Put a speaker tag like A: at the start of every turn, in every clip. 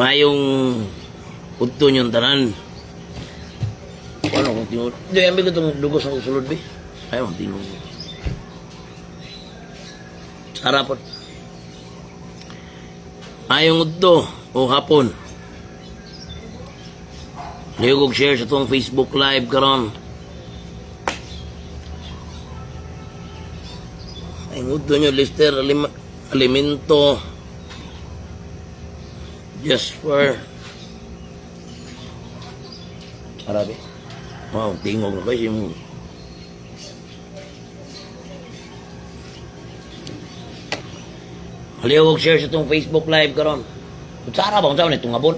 A: Mayong udto yung tanan. Ano kung tingog? Hindi, ambil ko itong lugos ng usulod, be. Ayaw, tingog. Sarapot. Mayong udto o hapon. Liugog share sa itong Facebook Live karon. Ay, udto nyo, Lister, alimento. Just for Arabi. Wow, tingog na kayo yung haliw og share sa itong Facebook Live karon. Kutsara ba kung saan itong abon?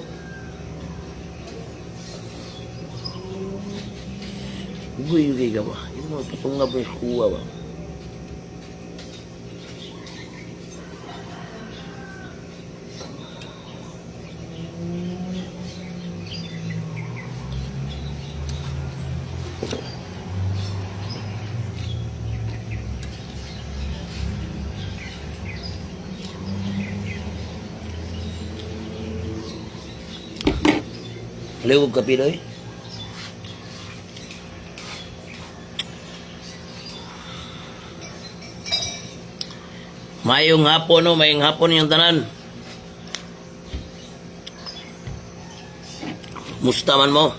A: Ugoy ka ba? Yung mga patungab ng kuwa ba? Liwag ka Pinoy. Mayong hapon no, mayong hapon yung tanan. Musta man mo?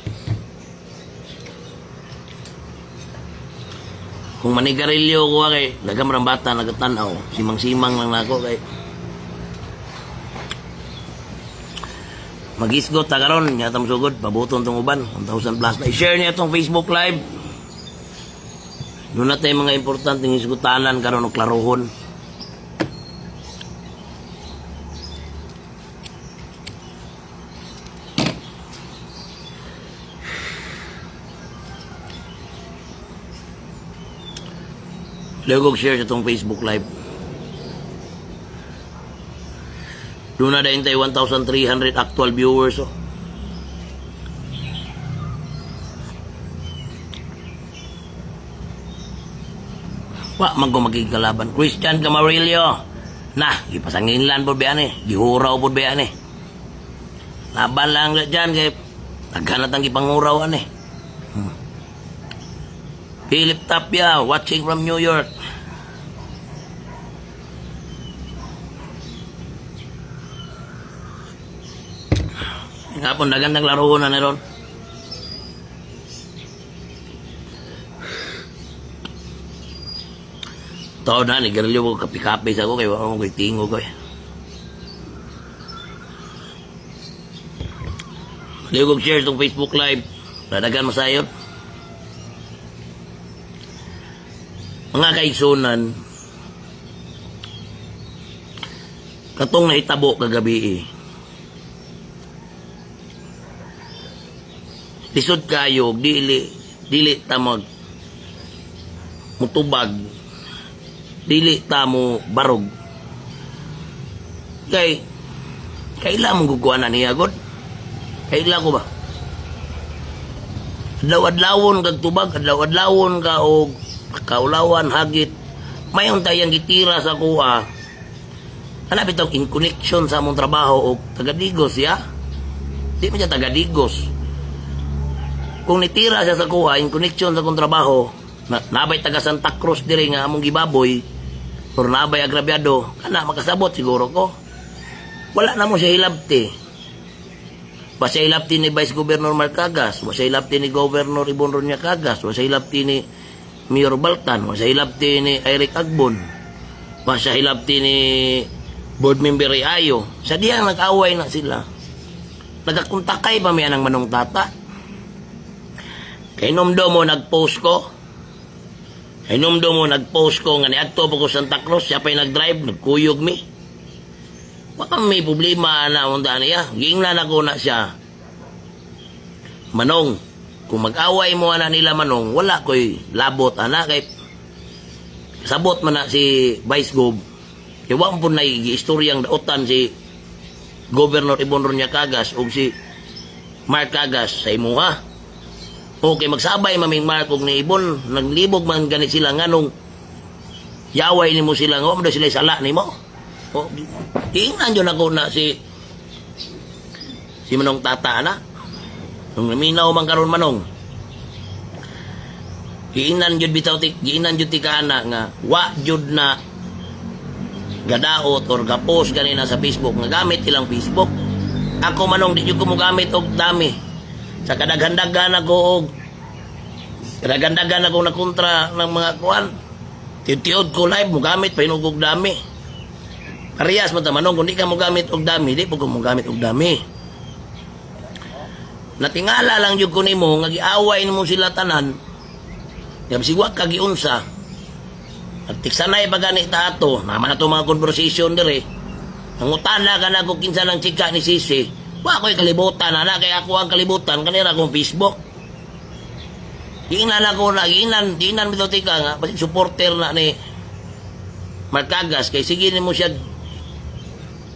A: Kung manigarilyo ko kay nagamarang bata nagatanaw, simang-simang lang nako kay Magisgot ta karon nya tam sugod pabuton tong uban 1,000 plus na i-share niya tong Facebook Live. Doon natin mga importanteng isgutanan karon og klarohon. Lugog share sa tong Facebook Live. Doon na dahin tayo 1,300 actual viewers. Oh. Wa, magkalaban. Christian Camarillo. Nah, ipasangin po ba yan eh. Gihuraw po ba yan eh. Laban lang dyan kay naghanat ang ipangurawan eh. Philip Tapia, watching from New York. Nga po, nagandang laro na ron. Tao na, nigarilyo ko kapi-kapi sa ko, kaya wala ko tingog ko eh. Liugog share itong Facebook Live. Nadagan masayot. Mga kaigsunan, katong naitabo kagabi eh. Lisod kayo, dili ta mutubag, dili ta mo barog. Kaila mong guguan na niya, God? Kaila ko ba? Adlaw-adlawon kag tubag, adlaw-adlawon ka o kaulawan, hagit. Mayon tayang gitira sa kuha. Hanap itong in connection sa among trabaho o tagadigos, ya? Di mo siya tagadigos. Kung nitira siya sa kuha, in connection sa kong trabaho, nabay taga Santa Cruz diri nga among gibaboy, or nabay agrabyado, kana makasabot siguro ko. Wala na mo siya hilabti. Wa siya hilabti ni Vice Governor Marcagas, wa siya hilabti ni Governor Ibon Ronya Cagas, wa siya hilabti ni Mayor Baltan, wa siya hilabti ni Eric Agbon, wa siya hilabti ni Board Member Ayo. Sa diyang nag-away na sila. Nagakuntakay pa miyan ang Manong Tata. Kainomdo mo nag-post ko. Kainomdo mo nag-post ko nga niadto po ko Santa Cruz, siya pa'y nag-drive, nagkuyog mi. Baka may problema na unta niya. Gingnan ako na siya. Manong, kung mag-away mo na nila Manong, wala ko'y labot ana kay sabot man na si Vice Gov. Kaya wala po na i-istoryang daotan si Governor Ibon Ronya Cagas o si Mark Cagas sa imuha. Okay, magsabay maming Mark og ni Ibon, naglibog man ganit sila nganong yaway nimo sila nga mo sila sala nimo. O tingnan jud ako na si Si Manong Tata na. Nung naminaw man karon Manong. Giinan jud bitaw giinan jud tikana nga wa jud na gadaot or gapos ganina sa Facebook nga gamit ilang Facebook. Ako Manong di jud ko mo gamit og dami. Sa kadaghan-daghan ako og kadaghan-daghan ako na kontra ng mga kuan. Tiyod ko live mo gamit pa hinugog dami. Parehas mo ta Manong kung di ka mo gamit og dami, di po ko mo gamit og dami. Natingala lang jud ko nimo nga giaway nimo sila tanan. Kasi wag kagiunsa. Nagtiksanay pa gani ta ato. Naman na ito mga conversation dire. Nangutana ka na kung kinsa ng chika ni Sisi. Wa ako'y kalibutan. Ana kaya ako ang kalibutan. Kanira akong Facebook. Giinan ako na. Giinan bitaw tika nga. Kasi supporter na ni Marcagas. Kaya sige mo siya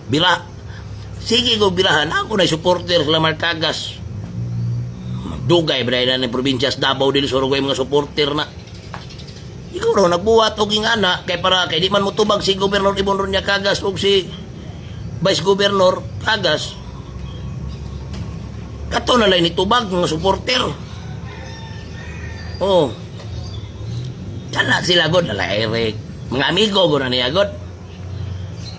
A: bira. Sige ko birahan. Ako na supporter sila Marcagas. Dugay bray na ng probinsyas Davao dili Surugay mga supporter na. Ikaw raw nagbuhat og ingana kay para kay di man motubag si Gobernador Ibon Ronya Cagas og si Vice Governor Cagas. Kato na lang ni tubag mga supporter. Oh. Kana sila god na Eric. Mga amigo go na niya god.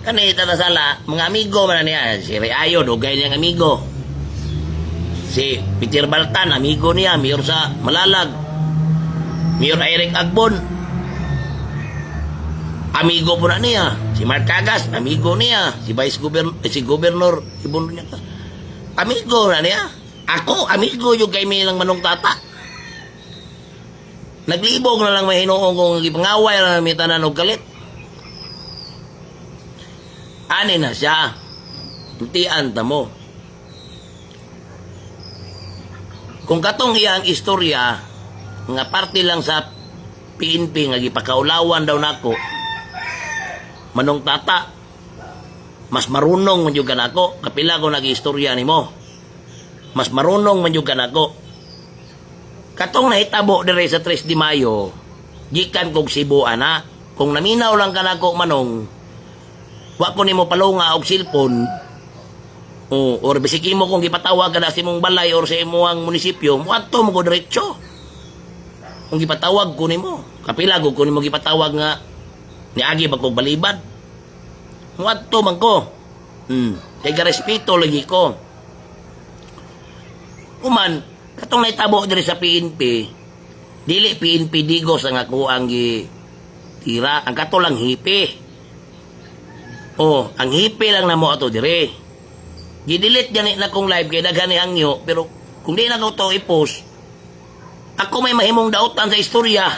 A: Kani sala mga amigo man niya si Reayo dugay niyang amigo. Si Peter Baltan, amigo niya, mayor sa Malalag. Mayor Eric Agbon, amigo po na niya. Si Mark Cagas, amigo niya. Si si Governor Ibon niya. Amigo na niya. Ako, amigo yung kay may lang Manong Tata. Naglibog na lang may hinuong kong ipangaway na may tanan o galit. Ani na siya. Tutian ta mo. Kung katong iyang istorya, nga parte lang sa PNP nga gipakaulawan daw nako, Manong Tata, mas marunong man yung kanako, kapila ko nag-istorya ni mo. Mas marunong man yung kanako. Katong nahitabo dire sa 3 de Mayo, gikan kog Cebu ana, kung naminaw lang kanako Manong, wa ko nimo palunga og cellphone, or bisik imo kung gipatawag ka na sa imong balay or sa imong munisipyo, muadto mo ko diretso. Kung gipatawag ko nimo, kapila ko nimo gipatawag nga niagi ba kog balibad. Muadto man ko. Kay respeto lagi ko. Uman, katong naitabo diri sa PNP, dili PNP Digos ang ako ang tira, ang kato lang hipi. Oh, ang hipi lang na mo ato dire. Gidelete gani na kong live kay daghan ni hangyo, pero kung di na ko to i-post, ako may mahimong dautan sa istorya.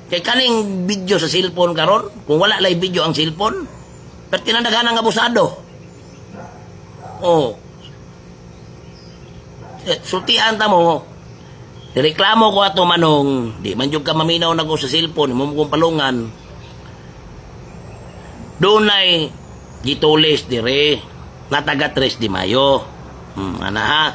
A: Kay kaning video sa cellphone karon, kung wala live video ang cellphone, pero tinandaghan ang abusado. Oh. Sultian ta mo. Reklamo ko ato Manong, di man jud ka maminaw na ko sa cellphone, mo kong palungan. Dunay gitulis dire na taga 3 de Mayo. Ana ha.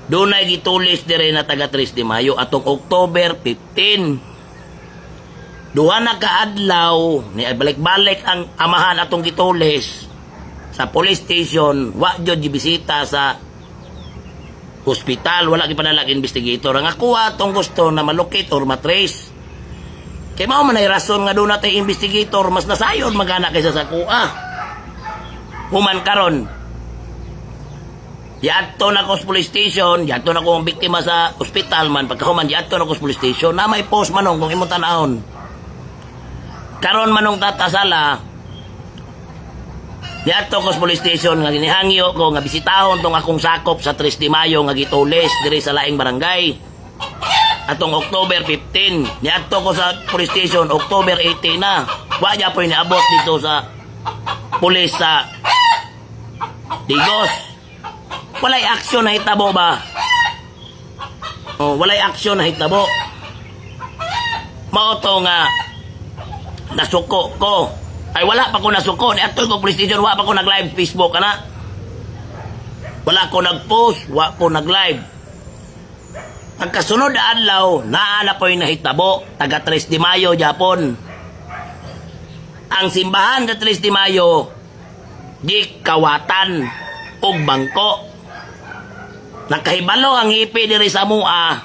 A: Doon ay gitulis dire na taga 3 de Mayo atong October 15. Duha na kaadlaw ni balik-balik ang amahan atong gitulis sa police station, wa jud gibisita sa hospital, wala gipadala investigator. Ang ako atong gusto na malocate or matrace. Kay mao man ay rason nga doon natay investigator mas nasayon magana kaysa sa kuha. Human karon. Yadto na ko sa police station, yadto na ko ang biktima sa ospital man, pagkahuman yadto na ko sa police station, na may post Manong kung imong tan-ahon. Karon Manong Tata sala, yadto ko sa police station nga ginihangyo ko nga bisitahon tong akong sakop sa 3 de Mayo nga gitulis diri sa laing barangay. Atong October 15, yadto ko sa police station October 18 na. Wa ja po niabot dito sa pulis sa Digos. Walay aksyon na hitabo ba? Oh, walay aksyon na hitabo. Mao to nga nasuko ko. Ay wala pa ko nasuko. Ni ato ko police station, wala pa ko nag-live Facebook ana. Wala ko nag-post, wala ko nag-live. Pagkasunod na adlaw, naala po yung nahitabo, taga 3 de Mayo, Japon. Ang simbahan sa 3 de Mayo, di kawatan. ug bangko. Nakahibalo ang hipi diri sa mua.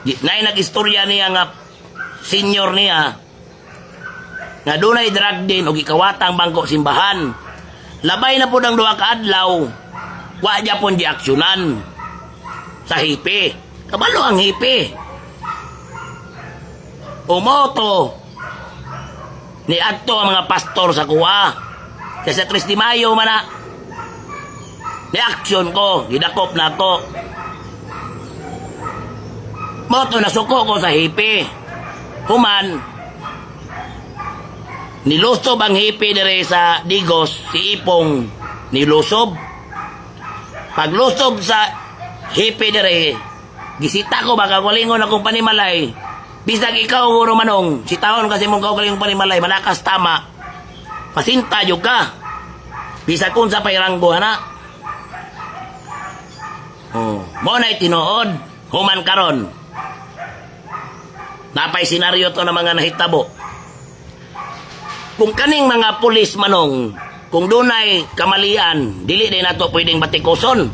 A: Nay nag-istorya niya nga senior niya nga dunay drug din og ikawatang bangko simbahan. Labay na po ng duha ka adlaw, wa niya pon giaksyonan sa hipi. Kabalo ang hipi. Umoto ni adto ang mga pastor sa kuha. Kasi 3 de Mayo man na ni aksyon ko, gidakop na ako. Moto na suko ko sa hipi. Human, nilusob ang hipi dire sa Digos, si Ipong nilusob. Paglusob sa hipi dire, gisita ko baka kulingon akong panimalay. Bisag ikaw guro manong, si taon kasi mong kaugaling panimalay, malakas tama. Pasinta yun ka. Bisag kung sa pairanggo na. Oh, mo na'y tinuod, human karon. Napay senaryo to na mga nahitabo. Kung kaning mga pulis manong, kung dunay kamalian, dili din nato pwedeng batikuson.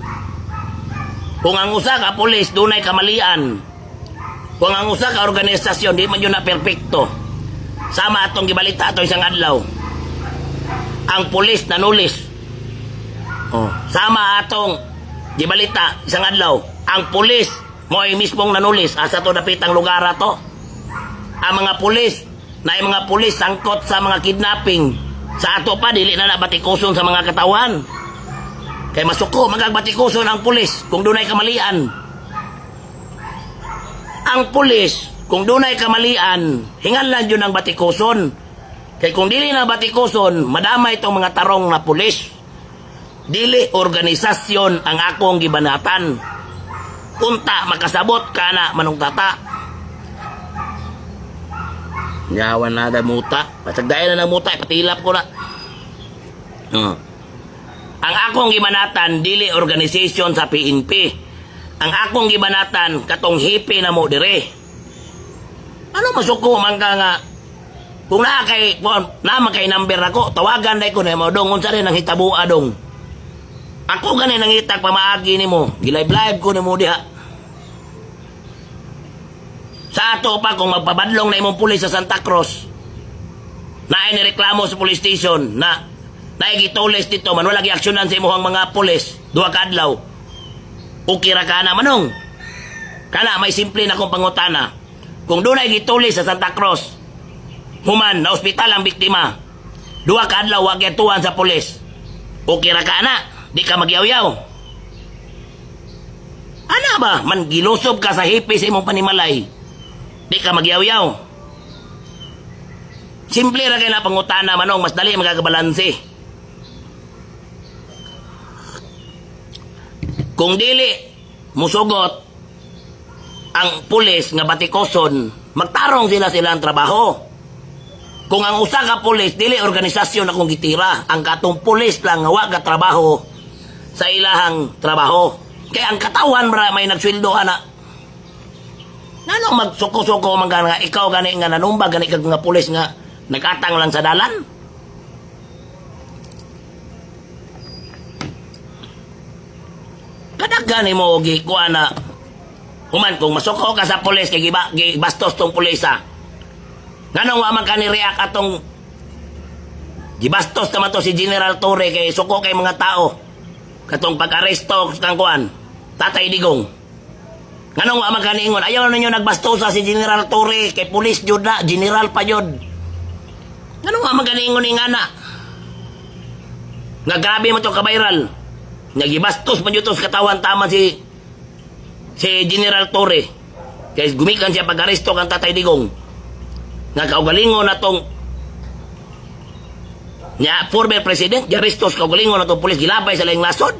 A: Kung ang usa ka pulis dunay kamalian, kung ang usa ka organisasyon di man yun na perpekto, sama atong gibalita ato isang adlaw. Ang pulis nanulis. Oh, sama atong gibalita isang adlaw. Ang pulis mo ay mismong nanulis asa to dapitang lugar ato. Ang mga pulis, na yung mga pulis sangkot sa mga kidnapping. Sa ato pa, dili na batikuson sa mga katawan. Kaya masuko, magagbatikuson ang pulis kung dunay kamalian. Ang pulis, kung dunay kamalian, hinganlan yun ang batikuson. Kaya kung dili na batikuson, madama itong mga tarong na pulis. Dili organisasyon ang akong gibanatan. Unta, makasabot ka na manong tata. Yawan na da muta. Pasagdayan na ng muta, patilap ko na. Ang akong gibanatan, dili organisasyon sa PNP. Ang akong gibanatan, katong hipi na mo dire. Ano masuko man ka nga? Kung naman kay number ako, tawagan na ko na mo, dong, unsa rin ang hitabua dong. Ako ganin ang hitag pamaagi ni mo. Gilive-live ko ni mo diha. Sa ato pa kung magpabadlong na imong pulis sa Santa Cruz, na ay nireklamo sa police station na naigitulis dito, man wala giaksyonan sa imuhang mga pulis, duha ka adlaw. Okay ra ka na manong. Kana may simple na kong pangutana. Kung doon ay gitulis sa Santa Cruz, human na ospital ang biktima, duha ka adlaw wag yatuan sa pulis. Okay ra ka na, di ka magyaw-yaw. Ana ba, man gilusob ka sa hipi sa imong panimalay, di ka magyaw-yaw. Simple ra kay na pangutana manong, mas dali magagabalanse. Kung dili musugot ang pulis nga batikoson, magtarong sila ang trabaho. Kung ang usa ka pulis dili organisasyon akong gitira, ang katong pulis lang nga wa ka trabaho sa ilahang trabaho. Kaya ang katawan may nagsweldo ana. Nanong magsuko-suko man nga ikaw gani nga nanumbag gani kag nga pulis nga nag-atang lang sa dalan? Kadagani mo gi kuha na human kung masuko ka sa pulis kay gibastos tong pulisa. Nganong wa man kani react atong gibastos naman to si General Torre kay suko kay mga tao. Katong pag-aresto kang kuan Tatay Digong. Nganong wa man kani ingon ayaw ninyo nagbastosa si General Torre kay pulis jud na, general pa jud. Nganong wa man kani ingon ingana? Nga grabe mo to ka-viral. Nagibastos man yutos katawan tama si General Torre. Kaya gumikan siya pag-aresto kang Tatay Digong. Nga kaugalingon na tong nya former president, arestos kaugalingon na tong pulis gilabay sa laing nasod.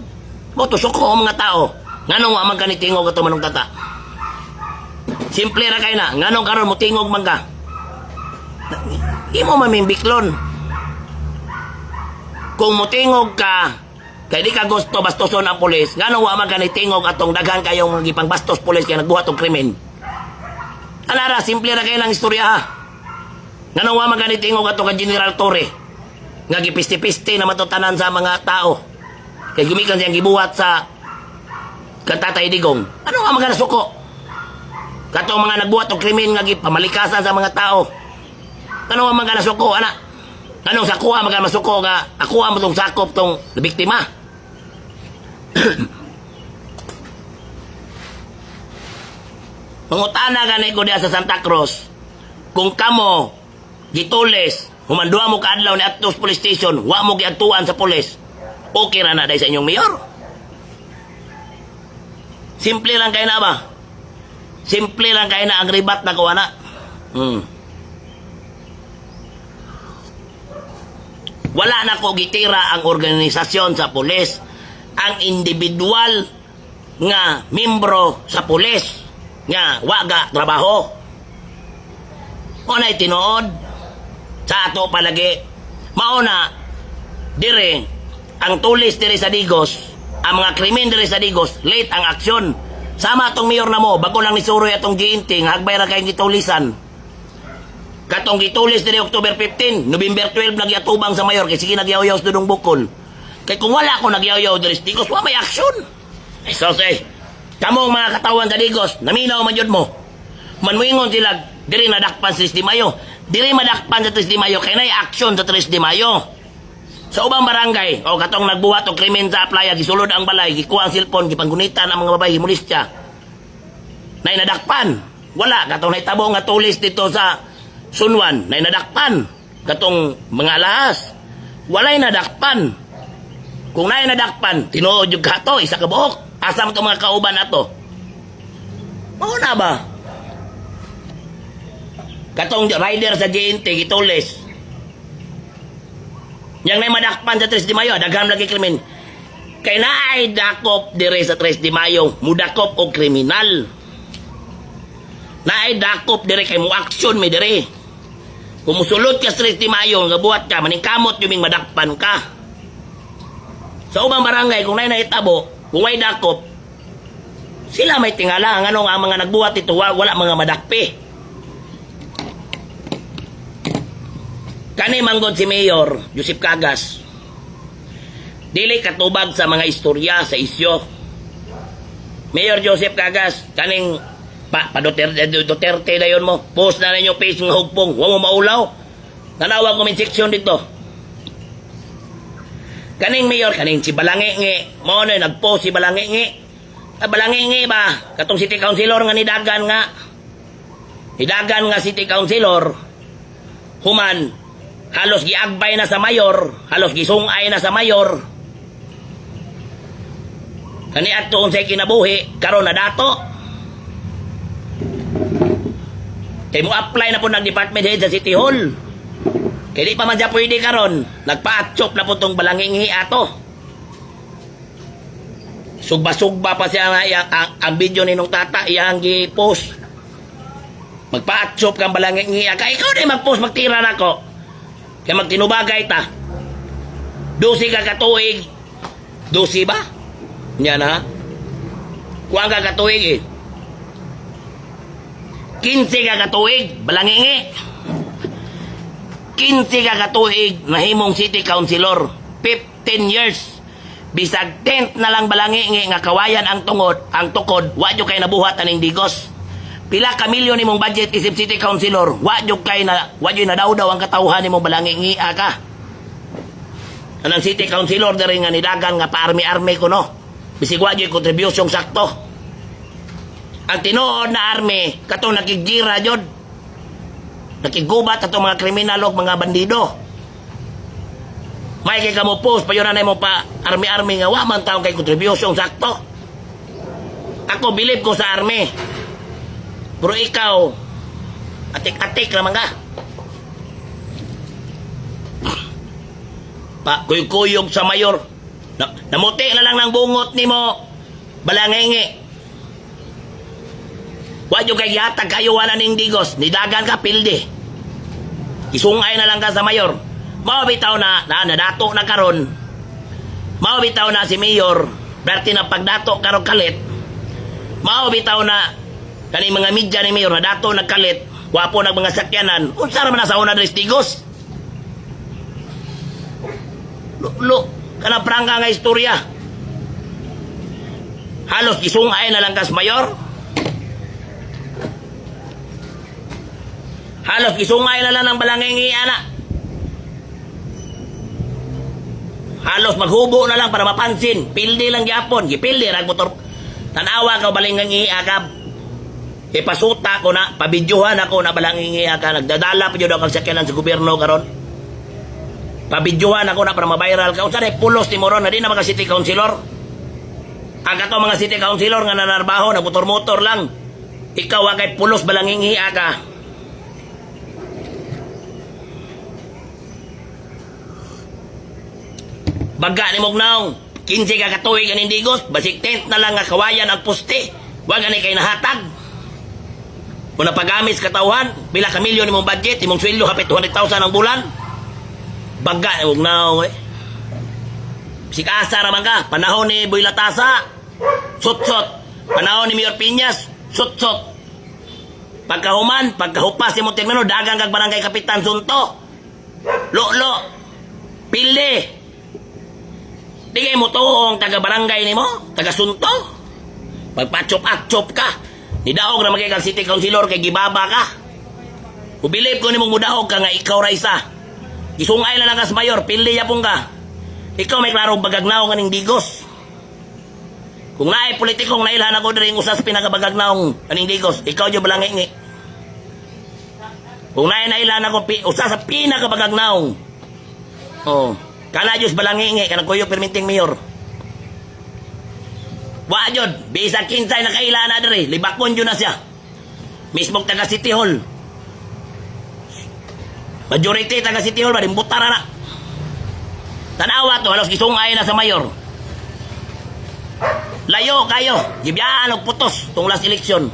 A: Mo to suko ang mga tao. Nganong wa man ka ni tingog ato manong tata? Simple ra kay na. Nganong karon mo tingog man ka? Imo mamimbiklon. Kung mo tingog ka, kay di ka gusto bastoson ang pulis, nganong wa man ka ni tingog atong daghan kayong gipangbastos pulis kay nagbuhat og krimen? Alara, simple ra kay lang istorya ha. Nganong wa man ka ni tingog atong ka General Torre nga gipisti-pisti na matutanan sa mga tao. Kay gumikan siyang gibuhat sa Tatay Digong. Ano nga mga nasuko? Katong mga nagbuhat og krimen nga pamalikasan sa mga tao. Ano nga mga nasuko, ana? Anong sa kuha mga masuko nga ako ang tong sakop tong biktima? Pangutana ganay ko diya sa Santa Cruz. Kung kamo gitulis, humandua mo kaadlaw ni Atos Police Station, wa mo giadtuan sa pulis. Okay ra na dahil sa inyong mayor. Simple lang kayo na ba? Simple lang kayo na ang ribat na kuha na. Wala na ko gitira ang organisasyon sa pulis. Ang individual nga membro sa pulis nga waga trabaho. O na'y tinuod sa ato palagi. Mauna, dire, ang tulis dire sa Digos, ang mga krimen dire sa Digos, late ang aksyon. Sama atong mayor na mo, bago lang ni Suroy atong giinting, hagbay ra kayong gitulisan. Katong gitulis dire October 15, November 12 nagyatubang sa mayor, kay sige nagyaw-yaw sa Dudong Bukol. Kay kung wala ko nagyaw-yaw dire sa Digos, wa may aksyon. Ay sosay, kamong mga katawan sa Digos, naminaw man yun mo. Manmuingon sila, dire nadakpan sa 3 de Mayo. Dire madakpan sa 3 de Mayo, kay na'y aksyon sa 3 de Mayo. Sa ubang barangay, o katong nagbuhat o krimen sa playa, gisulod ang balay, gikuha ang silpon, gipanggunitan ang mga babae, himulistya. Na'y nadakpan. Wala, katong naitabo nga tulis dito sa Sunwan, na'y nadakpan. Katong mga alahas, walay nadakpan. Kung na'y nadakpan, tinuod yung kato, isa ka buhok. Asam itong mga kauban ato. Mauna ba? Katong rider sa JNT, gitulis. Yang na'y madakpan sa 3 de Mayo, dagham lagi krimen. Kay naay dakop dire sa 3 de Mayo, mudakop o kriminal. Naay dakop dire kay mo aksyon mi dire. Kung musulod ka sa 3 de Mayo, nga buhat ka, maningkamot yung madakpan ka. Sa ubang barangay, kung naay naitabo, kung may dakop, sila may tingala. Ang ang mga nagbuhat ito, wala mga madakpi. Kani manggod si Mayor Joseph Cagas, dili katubag sa mga istorya sa isyo. Mayor Joseph Cagas, kaning pa Duterte na yun mo, post na ninyo page ng hugpong, huwag mo maulaw. Nanawag comment section dito. Kaning Mayor, kaning si Balangingi, mo na nagpost si Balangingi. Balangingi ba, katong city councilor nga nidagan nga city councilor, human, halos giagbay na sa mayor, halos gisungay na sa mayor. Kani ato unsay kinabuhi, karon na dato. Kay mo apply na po ng department head sa City Hall. Kay di pa man siya pwede karon, nagpa-atchop na po tong Balangingi ato. Sugba-sugba pa siya ang video ni nung tata, iyang gi-post. Magpa-atchop kang Balangingi, kay ikaw na mag-post, magtira na ko. Kaya magtinubagay ta. 12 ka katuig. 12 ba? Yan ha? Kuha ka katuig eh. 15 ka katuig. Balangingi. 15 ka katuig na himong city councilor. 15 years. Bisag 10 na lang Balangingi nga kawayan ang tungod, ang tukod, wadyo kay nabuhat aning Digos. Pila ka milyon nimong budget isip city councilor, wadyo na daw ang katawhan nimong Balangingi ka. Anang city councilor diri nga nidagan nga pa-army ko no. Bisig wadyo contribution sakto. Ang tinuod na army katong nakigira jud. Nakigubat atong mga kriminal ug mga bandido. May kay kamo post pa yun na mo pa army nga wa man taong kay contribution sakto. Ako bilib ko sa army. Pero ikaw, atik-atik naman ka. Pa, kuyog sa mayor. Namuti na lang ng bungot ni mo, Balangingi. Wadyo kay yatag kayo wala ning Digos, nidagan ka pilde. Isungay na lang ka sa mayor. Mawabitaw na nadato na karon. Mawabitaw na si Mayor, berti na pagdato karon kalit. Mawabitaw na kani mga media ni Mayor na dato nagkalit, wapo nag mga sakyanan, unsa ra man sa una dres Digos? Lo, kana prangka nga istorya. Halos isungay na lang kas mayor. Halos isungay na lang ng balangingi, ana. Halos maghubo na lang para mapansin. Pildi lang gyapon. Gipildi rag motor. Tanawa ka balangingi akab. Ipasuta ko na, pabidyuhan ako na balangingi ka. Nagdadala pa yun ako sakyanan sa gobyerno karon. Pabidyuhan ako na para mabiral ka. Unsa na pulos ni Moron na di na mga city councilor. Ang kato mga city councilor nga nanarbaho, nagmotor-motor lang. Ikaw agay pulos balangingi ka. Baga ni Mugnaw, 15 ka katuig ang indigos, basik tent na lang nga kawayan ang puste. Wag ani kay nahatag. Kung napagamis katawhan, pila ka milyon imong budget, imong sweldo hapit 200,000 ang bulan. Baga ni Mugnaw eh. Bisik asa raman ka, panahon ni Boy Latasa, sut-sut. Panahon ni Mayor Piñas, sut-sut. Pagkahuman, pagkahupas imong termino, dagang kag barangay kapitan Sunto. Lo, pilde. Di kayo mo toong taga-barangay ni mo, taga-sunto. Pagpachop-achop ka. Nidaog na magiging city councilor kay gibaba ka. Ubilip ko ni mong mudaog ka nga ikaw raisa. Isungay na lang kas mayor, pildi yapong ka. Ikaw may klarong bagagnaw nga ning digos. Kung naay politikong nailhan ako rin usas pinagabagagnaw kaning digos, ikaw yung balangingi. Kung naay nailhan ako usas sa pinagabagagnaw. Oh. Kana Diyos balangingi, kanang kuyo perminting mayor. Wa jud, bisag kinsay na kaila na diri, libakon jud na siya. Mismong taga City Hall. Majority taga City Hall, butara na. Tanawa to, halos isungay na sa mayor. Layo kayo, gibiyaan og putos tong last election.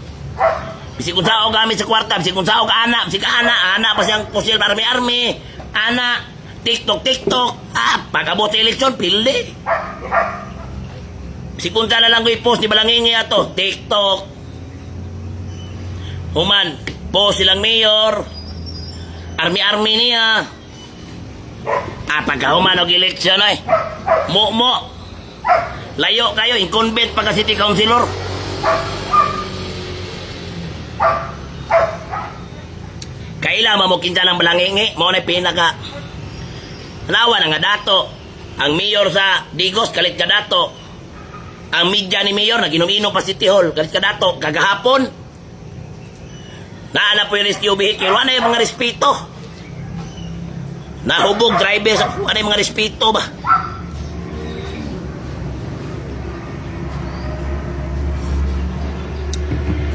A: Bisig kung sao gamit sa kwarta, bisig kung sao ana, bisig ana pa siyang pusil army, ana. TikTok. Pagkabot sa eleksyon, pildi. Si kunta na lang ko i-post ni balangingi ato. TikTok. Human, post silang mayor. Army niya. Pagkahuman og eleksyon ay. Mo. Layo kayo, incumbent pagka city councilor. Kailangan mo kinsa ng balangingi. Mo na pinaka Nawa na nga dato. Ang mayor sa Digos, kalit ka dato. Ang media ni mayor, naginom-inom pa City Hall, kalit ka dato. Kagahapon, naana po yung rescue vehicle. Wala yung mga respeto. Nahubog drivers. Wala yung mga respeto ba?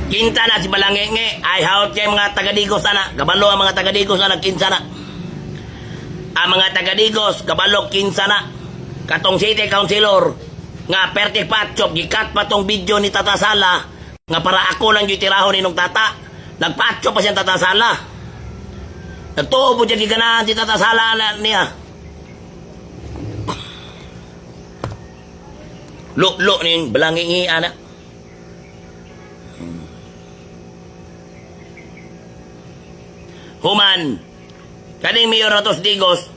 A: Kinta na si balangingi. Ay haot kayo mga taga-Digos na. Kabalo ang mga taga-Digos na nagkinsa na. Ang mga taga-Digos, kabalok kinsa na. Katong city councilor, nga perti patchop, gikat pa tong video ni Tata Sala, nga para ako lang yung tirahon ninong tata. Nagpatchop pa siyang Tata Sala. Nagtuo po dyan giganahan si Tata Sala niya. Lo ni balangingi, ana. Human, kaning mayor natos Digos,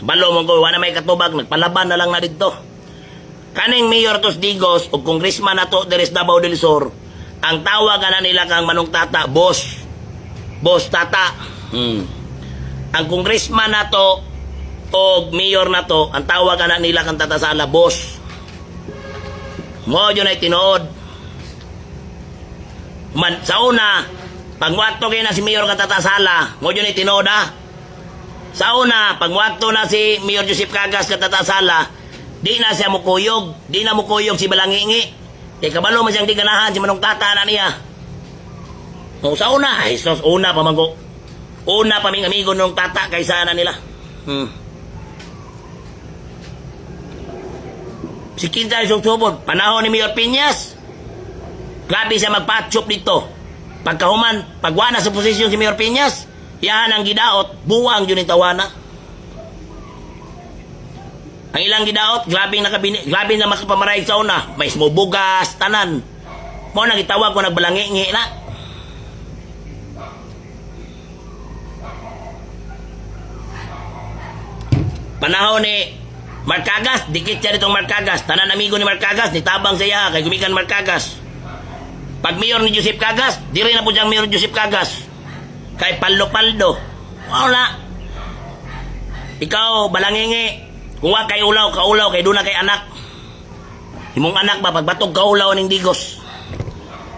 A: balo mo ko, wala may katubag, nagpalaban na lang na dito. Kaning mayor natos Digos, o congressman na to, Deres Davao del Sur, ang tawag na nila kang Manong Tata, boss Tata. Ang congressman na to, o mayor na to, ang tawag na nila kang Tata Sala, boss. Mo yun ay tinood. Sa una, pagwato kayo na si mayor kang Tata Sala, mo yun ay tinood Sa una, pagwato na si Mayor Joseph Cagas Tata Sala, di na siya mukuyog. Di na mukuyog si balangingi. Kaya kabalo man siyang di ganahan si Manong Tata na niya. O sa una, ay sos, una pa manggo. Una pa ming amigo nung Tata kaysa na nila. Si Kinsay Sugsubod, panahon ni Mayor Piñas, grabe siya magpatchop dito. Pagkahuman, pagwana sa posisyon si Mayor Piñas, yan ang gidaot, buwang yun yung tawana. Ang ilang gidaot, grabe na makapamaray sa una. May sumubugas, tanan. Mo nang itawag ko nagbalangingi na. Panahon ni Marcagas, dikit siya ditong Marcagas. Tanan amigo ni Marcagas, nitabang siya kay gumikan Marcagas. Pag mayor ni Joseph Cagas, di rin na po siyang mayor Joseph Cagas. Kay Paldo-Paldo. Wala. Ikaw, balangingi. Kung wa kay ulaw, kaulaw, kay duna kay anak. Imong anak ba, pagbatog kaulaw ning digos.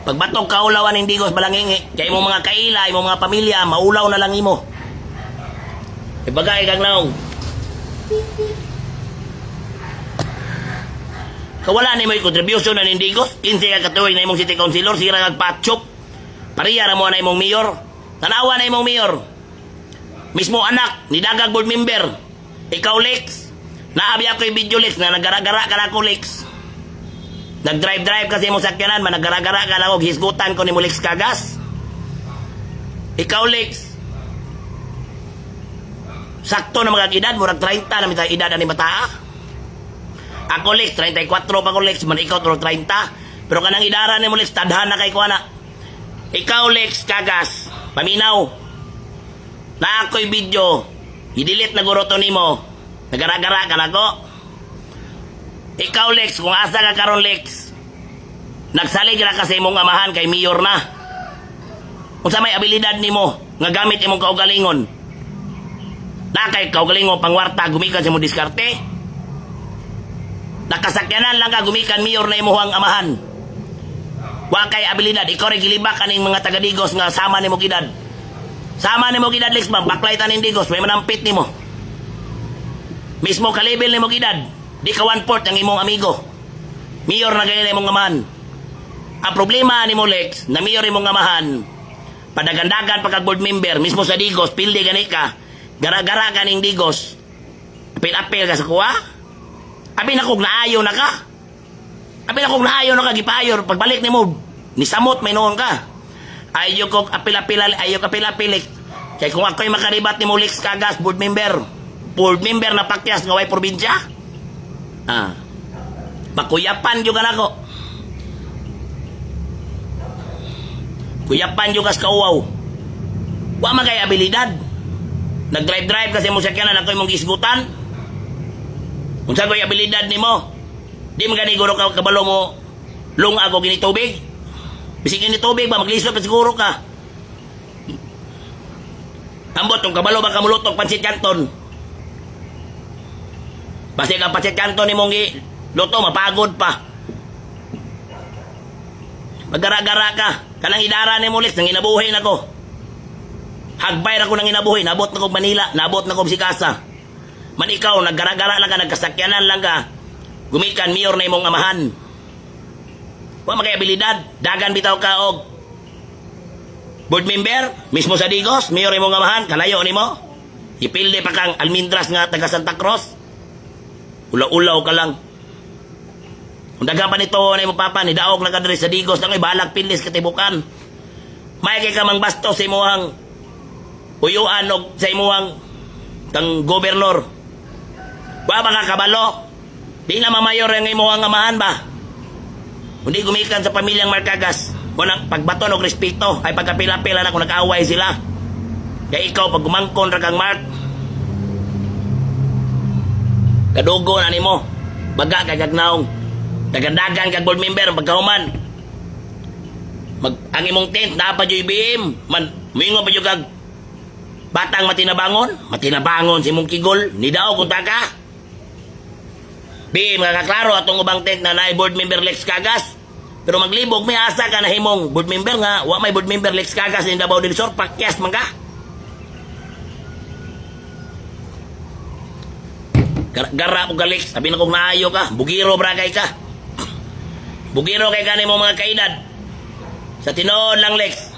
A: Pagbatog kaulaw ning digos, balangingi. Kay imong mga kaila, imong mga pamilya, maulaw na lang imo. Ibagay kag naong. Kawala ni mo yung contribution na nindigos. 15 ka katuloy na imong city councilor. Sira kag patchop. Pariya na mo na imong mayor. Tanawa na imong mayor. Mismo anak, ni dagag board member. Ikaw, Lex. Naabi ako yung video, Lex, na nagara-gara ka na ako, Lex. Nag-drive-drive kasi imong sakyanan. Nagara-gara ka na ako. Hisgutan ko ni mo, Lex Cagas. Ikaw, Lex. Sakto na mga edad. Murag 30 na mitang edad ani mataa. Ako, Lex, 34 pa ko, Lex. Man, ikaw, 30. Pero kanang idara ni mo, Lex, tadhan na kay kuana. Ikaw, Lex Cagas, paminaw. Na ako'y video. I-delete na guroto ni mo. Nagara-gara ka na ko. Ikaw, Lex, kung asa ka karon, Lex, nagsalig na kasi mong amahan kay mayor na. Kung sa may abilidad ni mo, nga gamit imong kaugalingon. Na kay kaugalingon pangwarta, gumikan sa mo diskarte. Nakasakyanan lang ka, gumikan mayor na imuhang amahan. Wa kay abilidad, ikaw rin gilibak kaning mga taga-digos nga sama ni mo gidad. Sama ni mo gidad, Lex, ma'am, baklay taning digos, may manampit ni mo. Mismo kalibel ni mo gidad, di ka 1/4 ang imong amigo. Mayor na ganyan imong amahan. Ang problema ni mo, Lex, na mayor imong amahan, padagandagan pagka board member, mismo sa digos, pildi gani ka, gara-gara kaning digos, apil-apil ka sa kuha. Abi na kong naayo na ka. Abi na kong naayo na ka, gipayor. Pagbalik ni mo, nisamot, may noon ka. Ayaw ko apil-apilik. Kaya kung ako'y makaribat ni mo, Lex Cagas, board member na pakyas ng way probinsya, pakuyapan yung ka ko. Kuyapan yung kas kauwaw. Wa magay abilidad. Nag-drive-drive kasi mo sakyanan ako'y mong gisgutan. Kung saan ko yung abilidad ni mo, di mo ganiguro ka kabalo mo lung ako ginitubig. Bisig ginitubig ba, maglisod pa siguro ka. Ambot, kung kabalo ba kamulutok pansit kanton. Basta ka pansit kanton ni mong luto, mapagod pa. Magara-gara ka. Kanang idara ni mo, Lex, nang inabuhay na ko. Hagbay na ko nang inabuhay. Nabot na ko Manila, nabot na ko Sikasa. Man ikaw, naggara-gara lang ka, nagkasakyanan lang ka, gumikan, mayor na imong amahan. Wa makay abilidad, dagan bitaw ka og board member, mismo sa digos, mayor imong amahan, kalayo ni mo. Ipilde pa kang Almindras nga taga Santa Cruz. Ulaw-ulaw ka lang. Kung dagan pa nito na imong papa, ni daog na ka diri sa digos, na ko'y balag pilis katibukan. May kay ka mang basto sa imuhang uyuan og sa imuhang tang gobernador. Wa ba ka kabalo? Di na mamayor ang imuhang amahan ba? Hindi gumikan sa pamilyang Marcagas. Kung pagbaton og respeto, ay pagkapila-pila na kung nag-away sila. Kaya ikaw, pag gumangkon ra kang Mark, kadugo na ni mo. Baga kay gagnaong. Dagandagan kag board member, pagkahuman. Ang imong tent, dapat yung ibim. Mingo pa yung kag batang matinabangon si mong kigol, ni daw kung taka. Bim, kaklaro atong ubang tent na naay board member Lex Cagas. Pero maglibog, may asa ka na himong board member nga, wa may board member Lex Cagas ni Davao del Sur, pakyas man ka. Gara ko ka, Lex, sabi na kong naayo ka, bugiro bragay ka. Bugiro kay ka mo mga kaedad. Sa tinoon lang, Lex,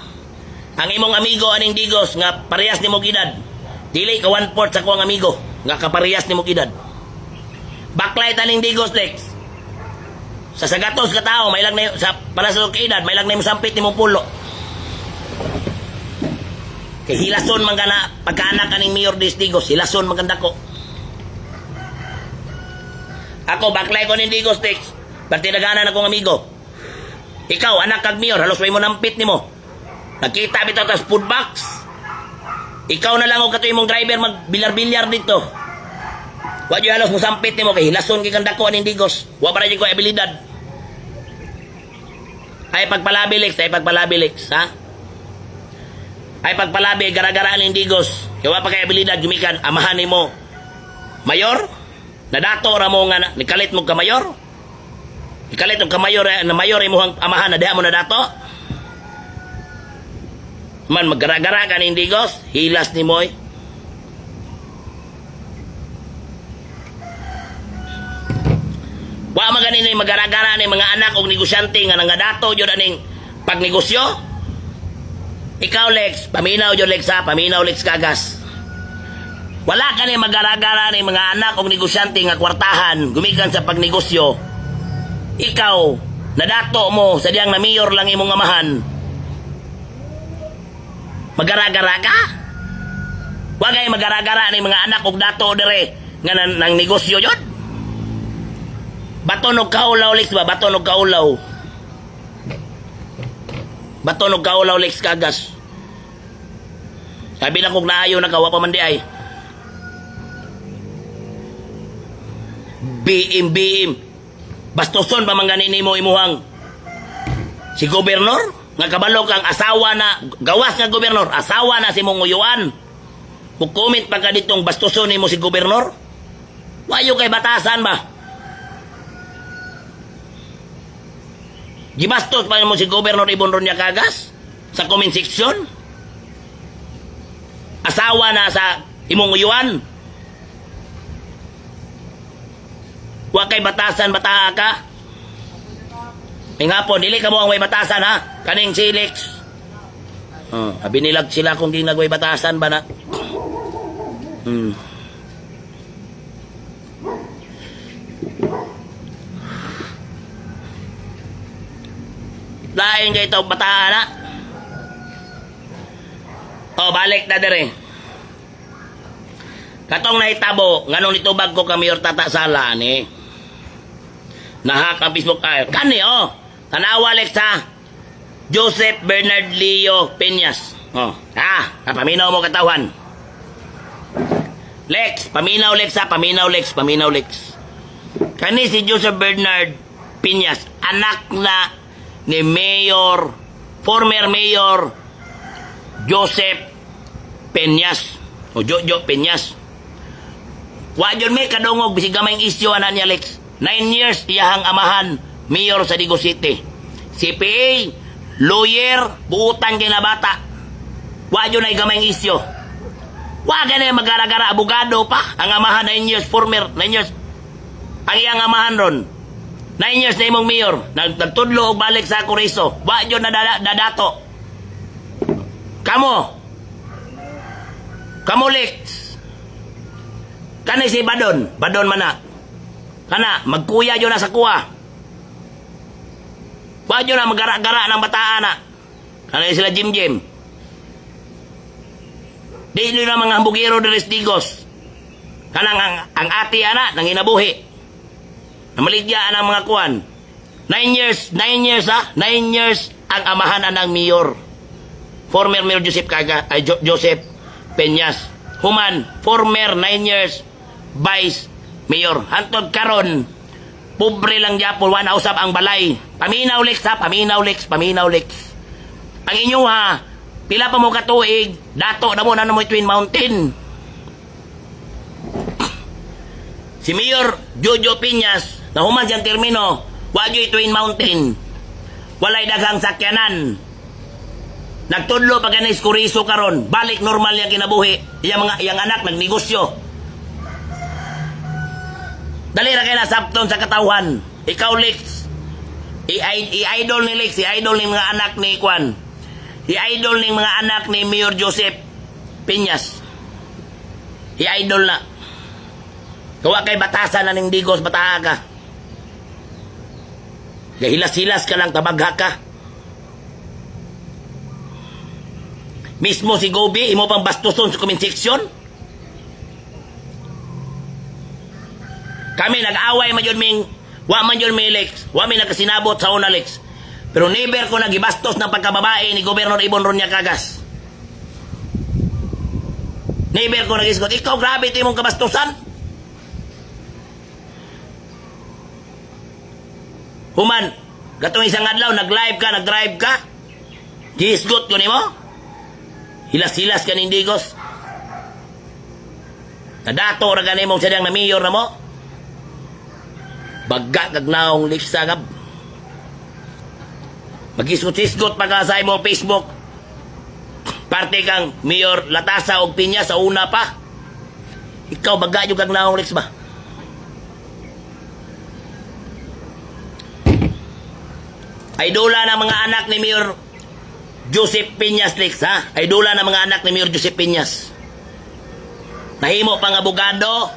A: ang imong amigo aning digos nga parehas ni mo gidad. Dili ka 1/4 sa kuang amigo nga kaparehas ni mo gidad. Baklay taning digos, Lex. Sa sagatos ka tao, may lang na sa para sa kaedad, may lang na sampit ni mong pulo. Kay hilason man ka na pagkaanak kaning mayor des digos, hilason maganda ko. Ako baklay ko ning digos, Lex. Partidaganan akong amigo. Ikaw anak kag mayor, halos may mo nampit nimo. Nagkita bitaw tas food box. Ikaw na lang og katoy mong driver magbilyar-bilyar dito. Wa jud halos mo sampit nimo kay hilason kay kandako ning digos. Wa para jud ko abilidad. Ay pagpalabi Lex, ha? Ay pagpalabi gara-gara ning digos. Kay wa pa kay abilidad gumikan amahan nimo. Mayor? Nadato ra mo nga nikalit mo ka mayor? Nikalit mo ka mayor na mayor imong amahan na diha mo nadato? Man maggara-gara ka ning digos, hilas ni moy. Wa maganin ni magara-gara ni mga anak og negosyante nga nangadato jud aning pagnegosyo. Ikaw Lex, paminaw jud Lex ha, paminaw Lex Kagas. Wala ka ni magara-gara ni mga anak og negosyante nga kwartahan gumikan sa pagnegosyo. Ikaw, nadato mo sa diyang na mayor lang imong amahan. Magara-gara ka? Wagay magara-gara ni mga anak og dato dire nga nang negosyo jud. Baton og kaulaw Lex ba? Baton og kaulaw. Baton og kaulaw Lex Kagas. Sabi lang kung naayo na kawa pa man di ay. Biim. Bastoson pa man ganin mo imuhang si gobernador nga kabalo kang asawa na gawas nga gobernador, asawa na si mong uyuan. Comment pa ka ditong bastoson nimo si gobernador. Wayo kay batasan ba? Gibastos pa mo si Gobernador Ibon Ronya Kagas sa comment section. Asawa na sa imong uyuan. Wa kay batasan bataa ka. Ngapon dili ka mo ang may batasan ha. Kaning si Lex. Abinilag sila kung di nagway batasan ba na. Lain kay ito bataan na. Balik na dire. Katong nahitabo, nganong nitubag ko kami or tata sala ni. Nahak ang Facebook ay. Kani tanawa Lex ha. Joseph Bernard Leo Peñas. Paminaw mo katawan. Lex, paminaw Lex ha, paminaw Lex. Kani si Joseph Bernard Peñas, anak na ni former Mayor Joseph Peñas o Jojo Peñas. Wa jud may kadungog bisig gamay isyu ana niya Lex. 9 years iyahang amahan mayor sa Digo City. CPA, lawyer, buutan kay na bata. Wa jud nay gamay isyu. Wa ganay magara-gara abogado pa ang amahan 9 years former 9 years. Ang iyang amahan ron 9 years na imong mayor, nagtudlo og balik sa Corizo. Wa jud na dadato. Kamo Lex. Kani si Badon man na. Kana magkuya jud na sa kuha. Wa jud na magara-gara ng bataan na. Kana sila Jim. Di na mga hambugero de Digos. Kanang ang ati ana nang inabuhi. Namaligya ang mga kuwan. 9 years ha? 9 years ang amahan ng mayor. Former Mayor Joseph Peñas. Human, former 9 years Vice Mayor. Hantod karon, pobre lang Japol, wala usap ang balay. Paminaw Lex ha, paminaw Lex. Ang inyo ha, pila pa mo katuig, dato na mo na mo Twin Mountain. Si Mayor Jojo Peñas, na human siyang termino, wajoy Twin Mountain. Walay daghang sakyanan. Nagtudlo pag ganis Corizo karon, balik normal yang kinabuhi. Iyang anak nagnegosyo. Dali ra kay nasabton sa katawhan. Ikaw Lex, i-idol ni Lex, i-idol ni mga anak ni Kwan. I-idol ni mga anak ni Mayor Joseph Peñas. I-idol na. Kawa kay batasan na ning Digos, bataa ka. Gahilas-hilas ka lang, tabagha ka. Mismo si Gobi, imo pang bastuson sa comment section. Kami nag-away man yun ming, wa man yun may Lex, wa may nakasinabot sa una Lex. Pero never ko nagibastos ng pagkababae ni Gobernador Ibon Ronya Kagas. Never ko nagisgot, ikaw grabe ito mong kabastusan. Human, gatong isang adlaw, nag-live ka, nag-drive ka. Gisgot ko nimo. Hilas-hilas ka ni Digos. Nadato ra ka nimo sa diyang na mayor na mo. Bagga kag naong liksagab. Magisgot-isgot pa ka sa imong Facebook. Parte kang Mayor Latasa og Piña sa una pa. Ikaw bagga yung kag naong liks ba? Idula ng mga anak ni Mayor Joseph Piñas Lex, ha? Idula ng mga anak ni Mayor Joseph Piñas. Nahimo pang abogado,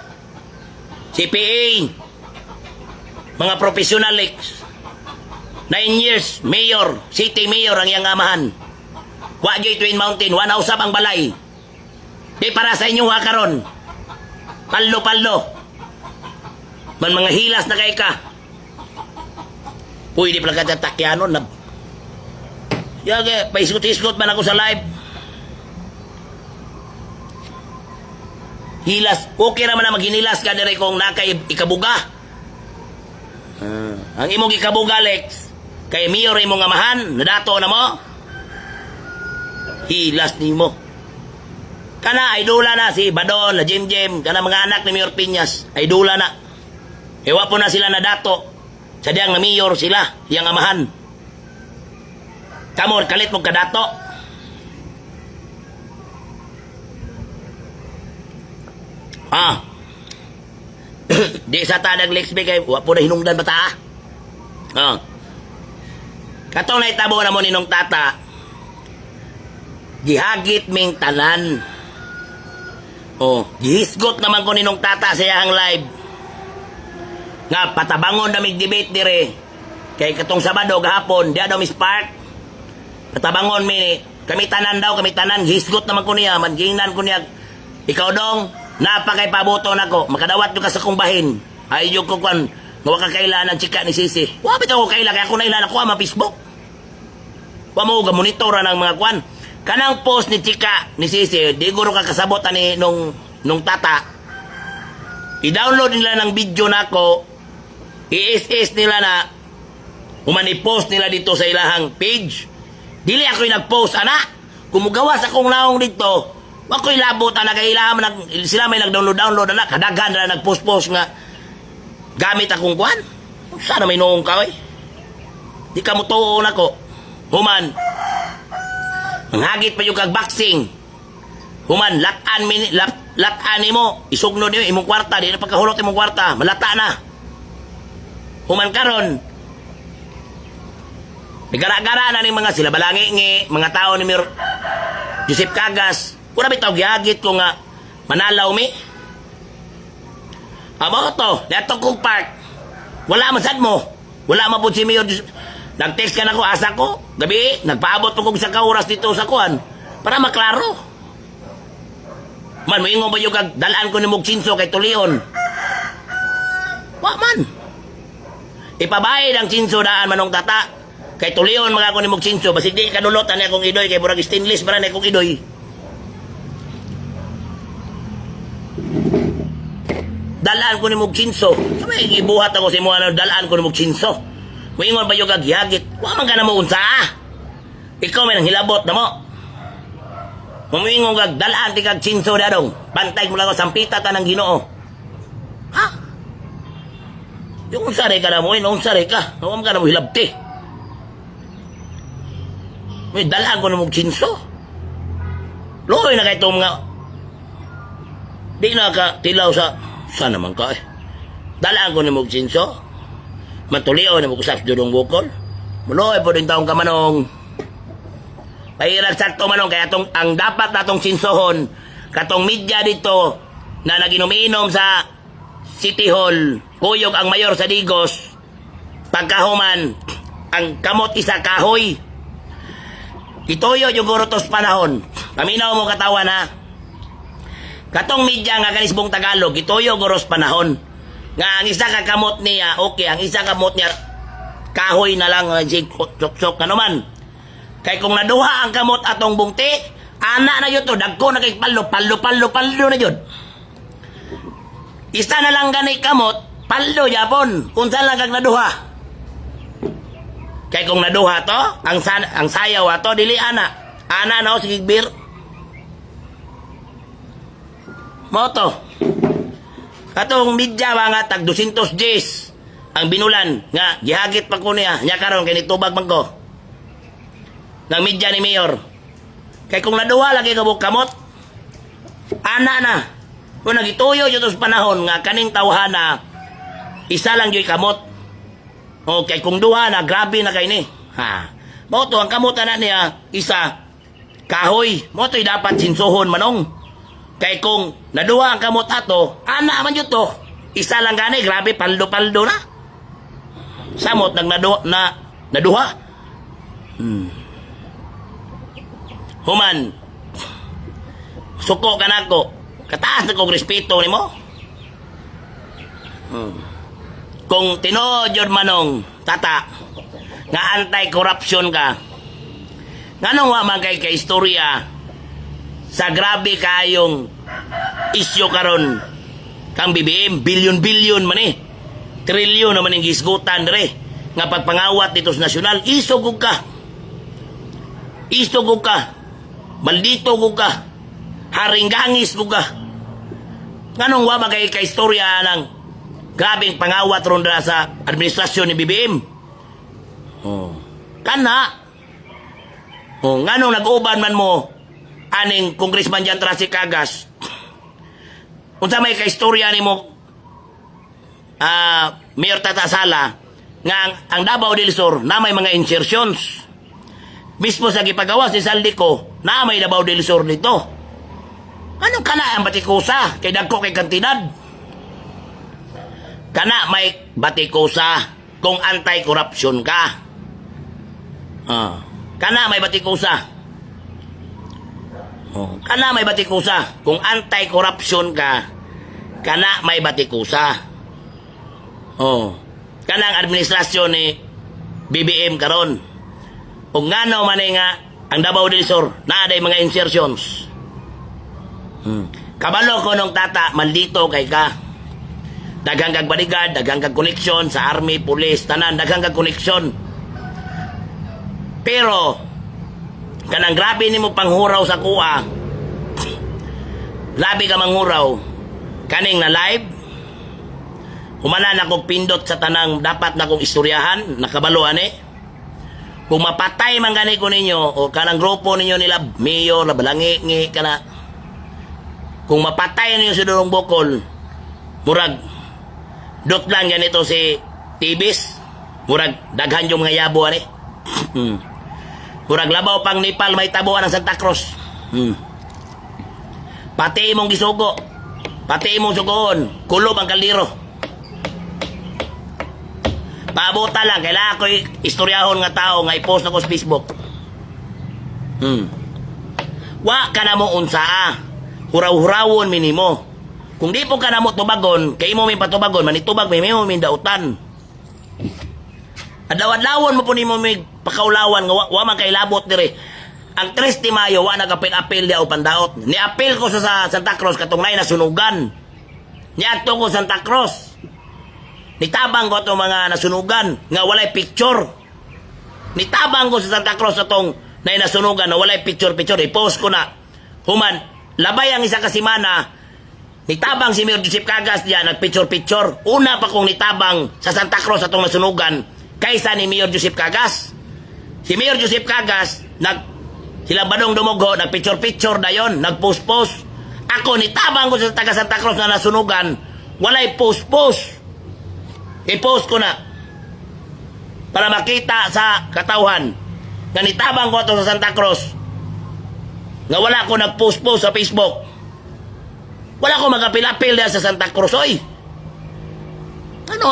A: CPA, mga professional Lex. 9 years, mayor, city mayor ang iyang amahan. Wagay Twin Mountain, wanausap ang balay. Di para sa inyo ha karon. Pallo-pallo. Man mga hilas na kay ka. Pwede pala ka tatakyanon na. Yage, paisgot-isgot man ako sa live. Hilas, okay naman na maghinilas ka dire kung ikabuga. Ang imong ikabuga, Lex, kay mayor imong amahan, nadato na mo. Hilas ni mo. Kana, idula na si Badon, na Jim, kana mga anak ni Mayor Piñas, idula na. Ewa po na sila nadato. Sadyang na mayor sila, yang amahan. Kamor, kalit mo kadato. Di sa tanag Lex B kay wa po na hinungdan bata. Katong naitabo na mo ninong tata. Gihagit ming tanan. Gihisgot naman ko ninong tata sa iyang live. Nga patabangon na mig debate dire. Kay katong Sabado gahapon, diya daw Miss Park. Patabangon mi kami tanan hisgot naman ko niya, mangingan ko niya. Ikaw dong napakay paboto nako, makadawat yung ka sa kong bahin. Ay yung kukuan, nga waka kailan ng chika ni Sisi. Wapit ako kailan, kaya ako nailan ako ama Facebook. Wamo ga monitora ng mga kuan. Kanang post ni chika ni Sisi, di guro ka kasabot ani nung tata. I-download nila ng video nako, i-SS nila na umani-post nila dito sa ilahang page. Dili ako yung nag-post, ana. Kumugawas akong naong dito, ako'y labot, ana, kailangan sila may nag-download, ana, kadaghan na nag-post nga gamit akong kuhan. Sana may noong ka, eh. Di ka mo tuon ako. Human, manghagit pa yung kag-boxing. Human, latan mo, isugnod niyo, imong kwarta, di na pagkahulot imong kwarta, malata na. Human karon, nagara-gara na ni mga sila balangi mga tao ni Mayor Joseph Cagas. Kura bitaw gihagit ko nga manalaw mi. Amo to, dato kong park. Wala man sad mo. Wala man po si Mayor Joseph. Nag-text ka na ko, asa ko. Gabi, nagpaabot po kong isang kauras dito sa kuhan. Para maklaro. Man, moingon ba yung dalaan ko ni Mugsinso kay Tulion? Wa man. Ipabayad ang Sinso daan manong tata. Kay Tulion mga ako ni Mugsinso. Basig di kanulotan ni akong idoy. Kay burag stainless para na akong idoy. Dalaan ko ni Mugsinso. So may ibuhat ako si mga dalaan ko ni Mugsinso. Moingon ba yung gaghihagit? Wa man ka na mo unsa. Ikaw may nang hilabot na mo. Mumingon kag dalaan ti kag Sinso dadong. Bantay mo lang ako sampita ta ng Ginoo. Ha? Yung unsari ka na mo, unsari ka. Huwag ka na mo hilabti. May dalaan ko na Mugsinso. Loy na kayo itong mga di na ka tilaw sa saan naman ka eh. Dalaan ko na Mugsinso. Matulio na magusap dudong bukol. Muloy po din taong kamanong. Pahirag sakto manong kaya ang dapat natong sinsohon katong media dito na naginom-inom sa City Hall. Kuyog ang mayor sa Digos. Pagkahuman ang kamot isa kahoy. Itoyo yung gurutos panahon. Kaminaw mo katawan ha. Katong media nga kanisbong Tagalog, itoyo guros panahon. Nga ang isa ka kamot niya, okay, ang isa kamot niya, kahoy na lang, sok-sok na naman. Kay kung naduha ang kamot atong bungti, ana na yun to, dagko na kay paldo na yun. Isa na lang ganay kamot, paldo yapon, kung saan lang kag naduha. Kay kung naduha to, ang sayaw ato dili ana. Ana no sige bir. Moto. Katong midya mga tag 200 Gs ang binulan nga gihagit pa ko niya nya karon kay nitubag man ko. Nang midya ni Mayor. Kay kung naduha lagi ka kamot. Ana na. Kung nagituyo yun sa panahon nga kaning tawhana isa lang yung kamot. Okay, kung duha na, grabe na kay ni. Ha. Moto, ang kamot na niya, isa, kahoy. Moto'y dapat sinsuhon manong. Kay kung naduha ang kamot ato, ana man yun to. Isa lang gani, grabe, paldo-paldo na. Samot, naduha. Human, suko ka na ko. Kataas na kong respeto ni mo. Kung tinuod yun manong, tata, nga anti-corruption ka, nga nung man kay ka-istorya, sa grabe kayong isyo karon kang BBM, bilyon-bilyon man eh, trilyon naman yung gisgutan re, nga pagpangawat dito sa nasyonal, isugog ka, maldito gug ka, haringgangis gug ka, nga nung man kay ka-istorya ng grabing pangawat ron sa administrasyon ni BBM. Kana. Nganong nag-uban man mo aning Congressman Jan Trasi Cagas. Unsa may kaistorya nimo Mayor Tata Sala nga ang Davao del Sur na may mga insertions. Mismo sa gipagawas ni Saldico na may Davao del Sur dito. Anong kana ang batikusa kay dagko kay kantidad? Kana may batikusa kung anti-corruption ka. Kana may batikusa. Kana may batikusa. Kung anti-corruption ka, kana may batikusa. Kana ang administrasyon ni BBM karon. Kung ngano man nga ang Davao del Sur na aday mga insertions. Kabalo ko nung tata, maldito kay ka. Daghang kag bodyguard, daghang kag koneksyon sa army, police, tanan, daghang kag koneksyon. Pero, kanang grabe ni mo panghuraw sa kuha, labi ka manghuraw, kaning na live, humana na kong pindot sa tanang dapat na kong istoryahan, nakabaluan eh. Kung mapatay man gani ko ninyo, o kanang grupo ninyo nila, Mayor, labalangi, kana, kung mapatay ninyo sa Durong Bokol, murag, dot lang ganito si Tibis. Murag daghan yung mga yabo ani. Murag labaw pang Nepal may tabuan ng Santa Cruz. Pati imong gisugo. Pati imong sugoon. Kulob ang kaldero. Paabota lang. Kailangan ko istoryahon nga tao nga i-post ako sa Facebook. Wa ka na mo unsa. Huraw-hurawon minimo. Kung di po ka na mo tubagon, kay mo may patubagon, manitubag may mo may dautan. Adlaw-adlawon mo po ni mo may pakaulawan, nga wa man kay labot dire. Ang 3 de Mayo, wa nagapil-apil diya o pandaot. Ni-apil ko sa Santa Cruz, katong nay nasunugan. Niadto ko Santa Cruz. Nitabang ko itong mga nasunugan, nga walay picture. Nitabang ko sa Santa Cruz itong nay nasunugan, na walay picture-picture. I-post ko na. Human, labay ang isa kasimana, nitabang si Mayor Joseph Cagas diyan, nagpicture-picture. Una pa kong nitabang sa Santa Cruz atong nasunugan kaysa ni Mayor Joseph Cagas. Si Mayor Joseph Cagas, sila Badong Dumugho, nagpicture-picture na yon, nagpost-post. Ako, nitabang ko sa taga Santa Cruz na nasunugan, walay post-post. I-post ko na para makita sa katauhan na nitabang ko ito sa Santa Cruz nga wala ko nag-post-post sa Facebook. Wala ko magapil-apil na sa Santa Cruz, oy. Ano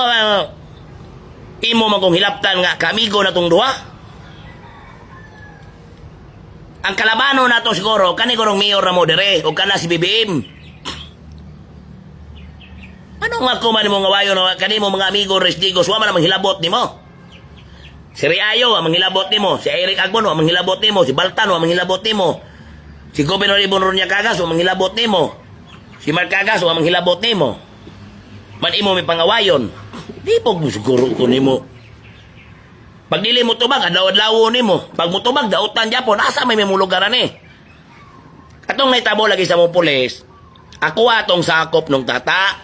A: imo man kong hilaptan nga kamigo na tong duha? Ang kalabano na to siguro, kani ko rong mayor na mo dire, o kana si BBM. Ano nga ko man mo nga wayo na kani mo mga amigo Resdigos, wa man ang hilabot nimo. Si Riayo, ang manghilabot nimo. Si Eric Agbon, ang manghilabot nimo. Si Baltan, ang manghilabot nimo. Si Gobernador Ibon Ronya Cagas, ang manghilabot nimo. Si Mark Cagas, ang manghilabot nimo. Man imo may pangawayon. Di po siguro ko nimo. Pag dili mo tubag, adlaw-adlaw ni mo. Pag mo tubag, dautan Japon, asa may mulugaran eh. Atong naitabo lagi sa mong pulis, ako atong sakop nung tata,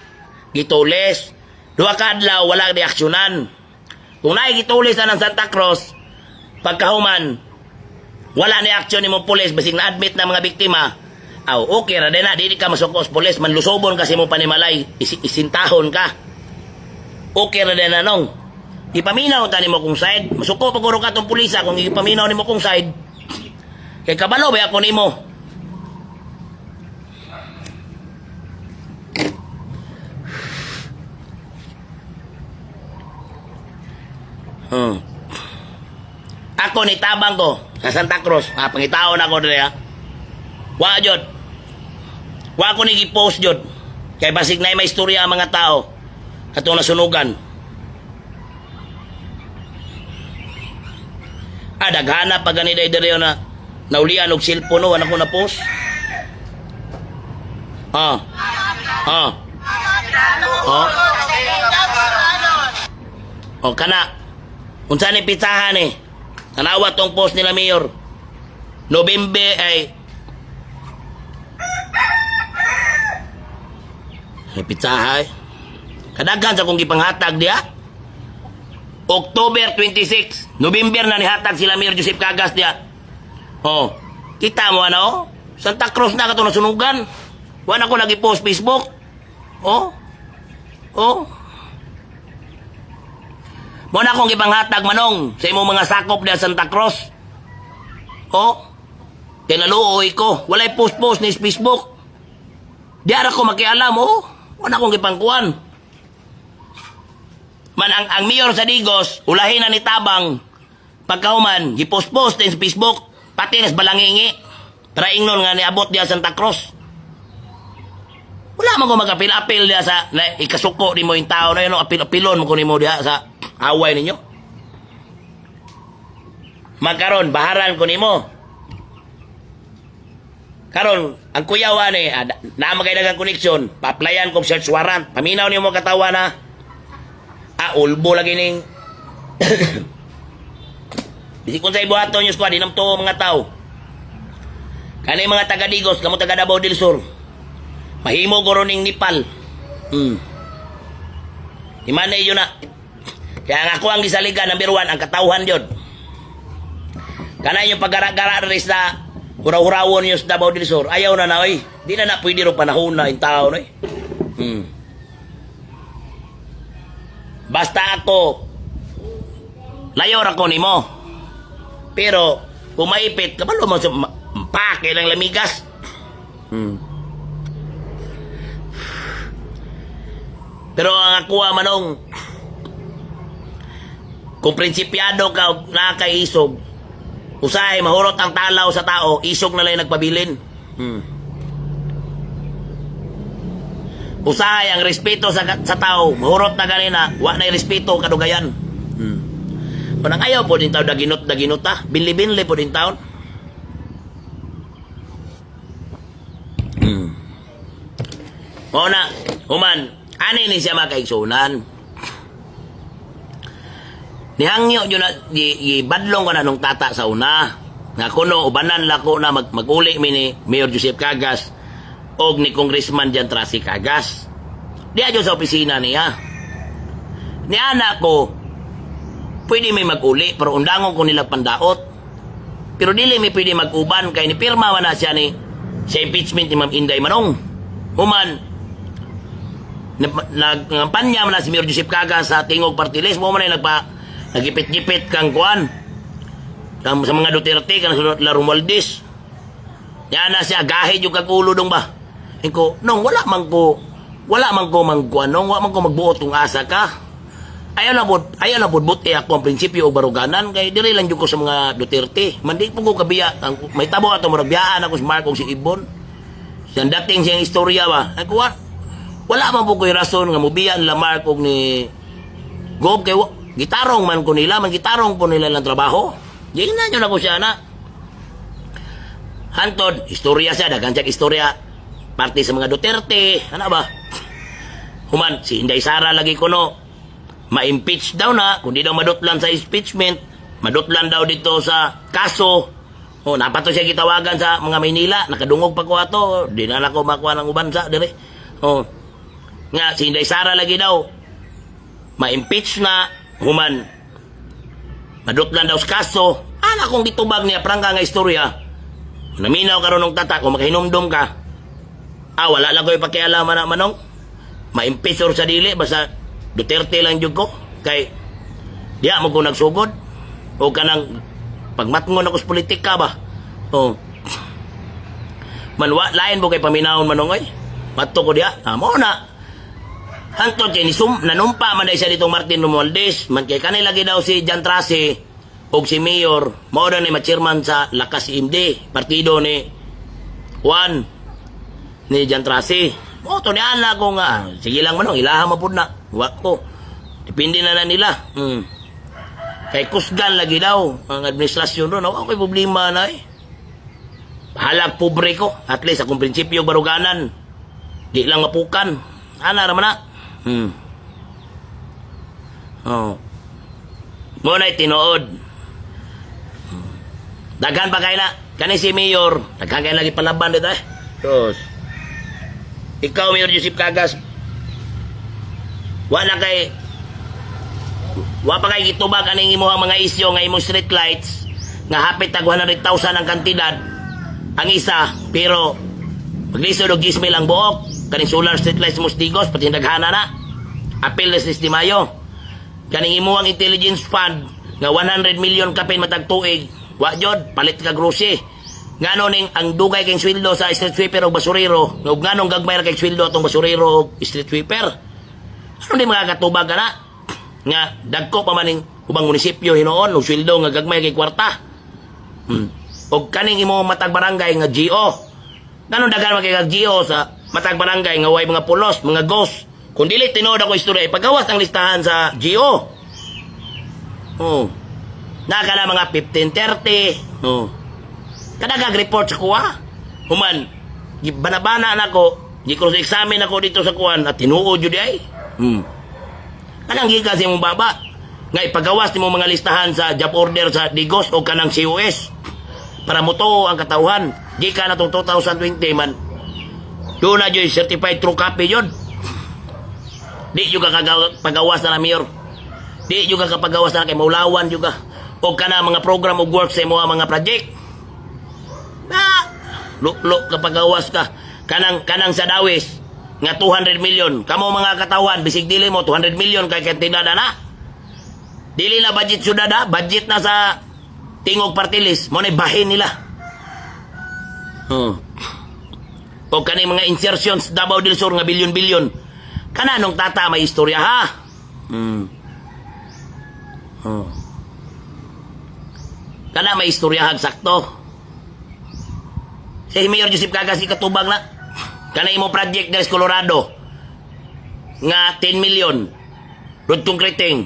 A: gitulis, 2 ka adlaw, wala reaksyonan. Kung gitulis na ng Santa Cruz, pagkahuman, wala ni aksyon ni mong pulis, basig na-admit na mga biktima, okay ra din na, di ka masukos pulis, manlusobon kasi mo panimalay, isintahon ka. Okay ra din na nung. Ipaminaw ta nimo kung side. Masuko paguro ka tong pulisa kung ipaminaw nimo kung side. Kay kabalo ba ako nimo? Ako ni tabang ko sa Santa Cruz. Pangitaon ako diri ha. Wa jud. Wa ko ni gi-post jud. Kay basig na may istorya ang mga tao katong nasunugan. Daghana pa gani diri na naulian og cellphone wala ko na post. Kana. Unsa ni pitahan eh? Tanawa tong post nila Mayor. November ay pitahay. Kadaghan sa kong gipanghatag diha. October 26, November na nihatag sila Mayor Joseph Cagas diya. Kita mo ano? Santa Cruz na katong nasunugan. Wala ko nag-post Facebook. Mo na akong ipanghatag manong sa imong mga sakop diya Santa Cruz. Tinaluoy ko. Walay post-post ni Facebook. Di ara ko makialam, Wala akong ipangkuan. Man ang mayor sa Digos, ulahin na ni Tabang, pagkahuman, gipost-post din sa Facebook, pati nas balangingi, para ingnon nga niabot diya Santa Cruz. Wala man ko mag-apil-apil diya sa, ikasuko ni mo yung tao na yun, apil-apilon mo ko ni mo diya sa away ninyo. Magkaroon, baharan ko ni mo. Karon, ang kuyawan na magaydagang koneksyon, pa-applyan kong search warrant, paminaw ni mo katawa na, ulbo lagi ning bisi kung sa ibuhaton yung squad inamto mga tao kanay mga taga Digos kamo taga Davao del Sur mahimo goro ning Nipal imana yun na kaya nga ako ang gisaligan number 1 ang katawhan yun kanay yung paggara-gara rin sa huraw-hurawon yung sa Davao del Sur ayaw na oy di na pwede rin panahon na yung tao na basta ako, layor ako ni mo. Pero, kung maipit, kabalo mo sa pake ng lamigas. Pero ang ako manong, kung prinsipyado ka nakakaisog, usahay, mahurot ang talaw sa tao, isog na lang nagpabilin. Usahay ang respeto sa tao, mahurot na ganina, wa na respeto kadugayan. Panang ayaw po din tao daginot ta, binli-binli po din taon. Muna, human, ani ni siya makaigsunan. Nihangyo yun na, badlong ko na nung tata sa una. Nga kuno, ubanan lako na mag-uli ni Mayor Joseph Cagas og ni Congressman Jan Trasi Cagas. Di adyo sa opisina niya. Ni anak ko, pwede may mag-uli, pero undangon ko nila pandaot. Pero dili may pwede mag-uban, kay ni pirma na siya ni sa impeachment ni Ma'am Inday Manong. Human, nagpanya man na si Mayor Joseph Cagas sa Tingog Party List, mo man ay nagipit-gipit kang kuan. Sa mga Duterte, kang La Romualdez. Yan na siya, gahid yung kagulo dong ba? Ko, nung wala man ko mangkuan, nung wala man ko magbuot kung asa ka. Ayaw na buti ako ang prinsipyo o baruganan, kay dire lang ko sa mga Duterte. Mandi po ko kabiya, may tabo ato marabiyaan ako si Mark o si Ibon. Siyang dating siyang istorya ba? Ko, wala man po ko yung rason nga mubiyan la Mark o ni Gob, kay gitarong man ko nila, gitarong po nila ng trabaho. Diyan na nyo na ko siya na. Hantod, istorya siya, dagan siya istorya. Parte sa mga Duterte, ano ba? Human, si Inday Sara lagi ko no, ma-impeach daw na, kung di daw madutlan sa impeachment, madutlan daw dito sa kaso. O, napato siya gitawagan sa mga Maynila. Nakadungog pa ko ato. Di na ako makuha ng ubansa. Dire. O, nga, si Inday Sara lagi daw. Ma-impeach na. Human. Madutlan daw sa kaso. Ana kong gitubag niya. Prangka nga istorya. Naminaw karon ng tata. Kung makahinumdum ka. Wala lang ko ipakialaman na manong. Ma-impeach or sa dili. Basta Duterte lang jud ko. Kay, diya mo ko nagsugod. O kanang pagmatngon ako sa politika ba? O. Manwa, lain mo kay paminahon manong ay. Mato ko diya. Mo na. Hantod kay nanumpa man siya ditong Martin Romualdez. Man kay kanila lagi daw si Jan Trasi o si Mayor. Mao na ni ma-chairman sa Lakas IMD. Partido ni Juan ni Jan Trasi. Mo to ni ana ko nga. Sige lang manong, ilaha mapud na. Wa ko. Depende na nila. Kay kusgan lagi daw ang administrasyon doon. Ako'y problema na eh. Halag pobre ko. At least akong prinsipyo baruganan. Di lang mapukan. Ana naman na. Muna'y tinuod. Daghan pa kayo na. Kani si Mayor. Daghan kayo lagi palaban dito eh. Tos. Ikaw, Mayor Joseph Cagas. Wala pa kay gitubag aning imuhang mga isyo nga imong street lights nga hapit tag 100,000 ang kantidad ang isa, pero maglisod og 10,000 ang buok. Kaning solar street lights mo Digos pati daghana na apil na si Mayo. Kaning imuhang intelligence fund nga 100 million kapin matag tuig, wa jud palit ka grocery. Ngano ning ang dugay kay sweldo sa street sweeper o basurero, ug nganong gagmay ra kay sweldo atong basurero o street sweeper. Ano di mga katubag na nga dagko pa maning ubang munisipyo hinoon ug sweldo nga gagmay kay kwarta. Og kaning imo matag barangay nga GO. Nganong daghan man kay GO sa matag barangay nga way mga pulos, mga ghost. Kung dili tinuod ako istorya, pagawas ang listahan sa GO. Naka na mga 1530. Kadagag report sa kuha. Human, banabana na ko, gi-cross-examine ako dito sa kuhan at tinuod jud ay. Kanang gikas imong baba nga ipagawas nimo mga listahan sa job order sa Digos o kanang COS para moto ang katawhan gikan na tong 2020 man doon na yung certified true copy yun. Di yung pagawas na Mayor, di yung kapagawas na kay maulawan yung o kana mga program o work sa mga project na luk kapagawas ka kanang sa Dawis nga 200 million. Kamo mga katawan, bisig dili mo 200 million kay kantidad na. Dili na budget sudah na, budget na sa tingog party list. Mo na bahin nila. O kani mga insertions Davao del Sur nga bilyon-bilyon. Kananong tata may istorya ha. Kana may istorya sakto. Si Mayor Joseph Cagas katubag na. Kana imo project sa Colorado nga 10 million rudtong kriting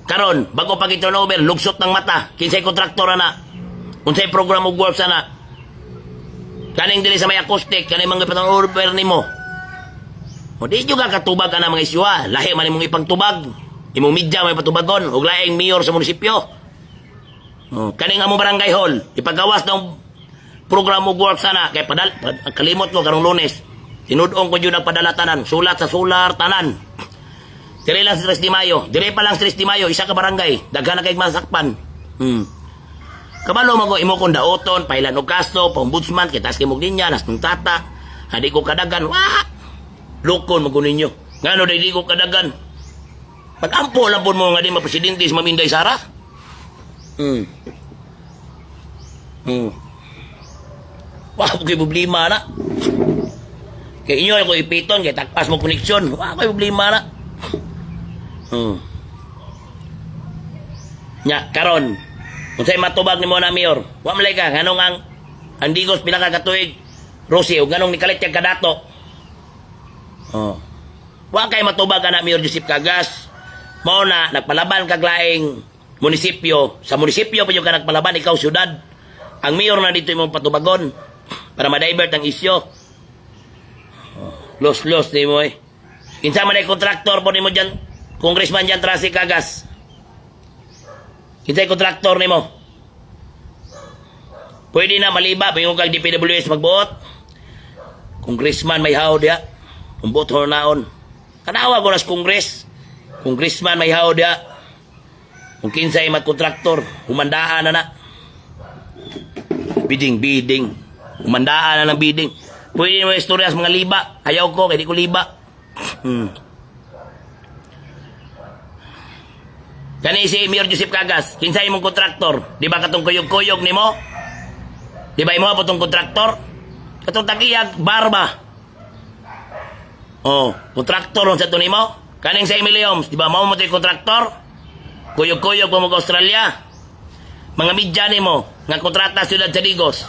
A: karon bago pa turnover lugsot ng mata kinsay kontraktor na unsay program og works na kaning dili sa may acoustic kaning mga turnover nimo o di juga katubag ka na mga isyu lahi man imong ipagtubag imong media may patubagon og laing mayor sa munisipyo kaning among barangay hall ipagawas ng program mo work sana kay kalimot ko karong Lunes tinudong ko yun nagpadala tanan sulat sa solar tanan dire lang sa 3 de Mayo dire pa lang 3 de Mayo isa ka barangay daghan na kay masakpan kabalo mo ko imo kong daoton pailan og kaso ombudsman kay tas kay mog linya nas ng tata hadi ko kadagan lukon mo ko ninyo ngano di ko kadagan pag-ampo lang po mo nga di mapresidente si Ma'am Inday Sara Wah, kay problema na. Kay inyo ako ipiton, kay takpas mo koneksyon. Wah, kay problema na. Nya, karon. Kung sa'y matubag ni mo na, Mayor, wa malay ka, ganong ang Digos pinakakatuig, Rosie, o ganong nikalit yung kadato. Wa kay matubag ka na, Mayor Joseph Cagas. Mao na, nagpalaban kaglaing munisipyo. Sa munisipyo pa yung ka nagpalaban, ikaw syudad. Ang Mayor na dito yung patubagon. Para ma-divert ang isyo. Los ni mo eh. Kinsa man ay kontraktor po ni mo dyan, Congressman Jan Trasi Cagas. Kinsay kontraktor nimo? Pwede na maliba, mayroon kang DPWS magbuot. Congressman may hao diya. Umbuot ho naon. Kanawa ko nas Congress. Congressman may hao diya. Kung kinsay magkontraktor, humandaan na na. Bidding. Humandaan na ng bidding. Pwede mo istorya sa mga liba. Ayaw ko, kaya di ko liba. Kani si Mayor Joseph Cagas, kinsay mong kontraktor? Di ba katong kuyog-kuyog ni mo? Di ba imo po itong kontraktor? Katong takiyag, barba. Oh, kontraktor sa ito ni mo? Kaning sa Emilioms, di ba mo mo ito yung kontraktor? Kuyog-kuyog po mo ka Australia. Mga midya ni mo, nga kontrata sila sa Digos,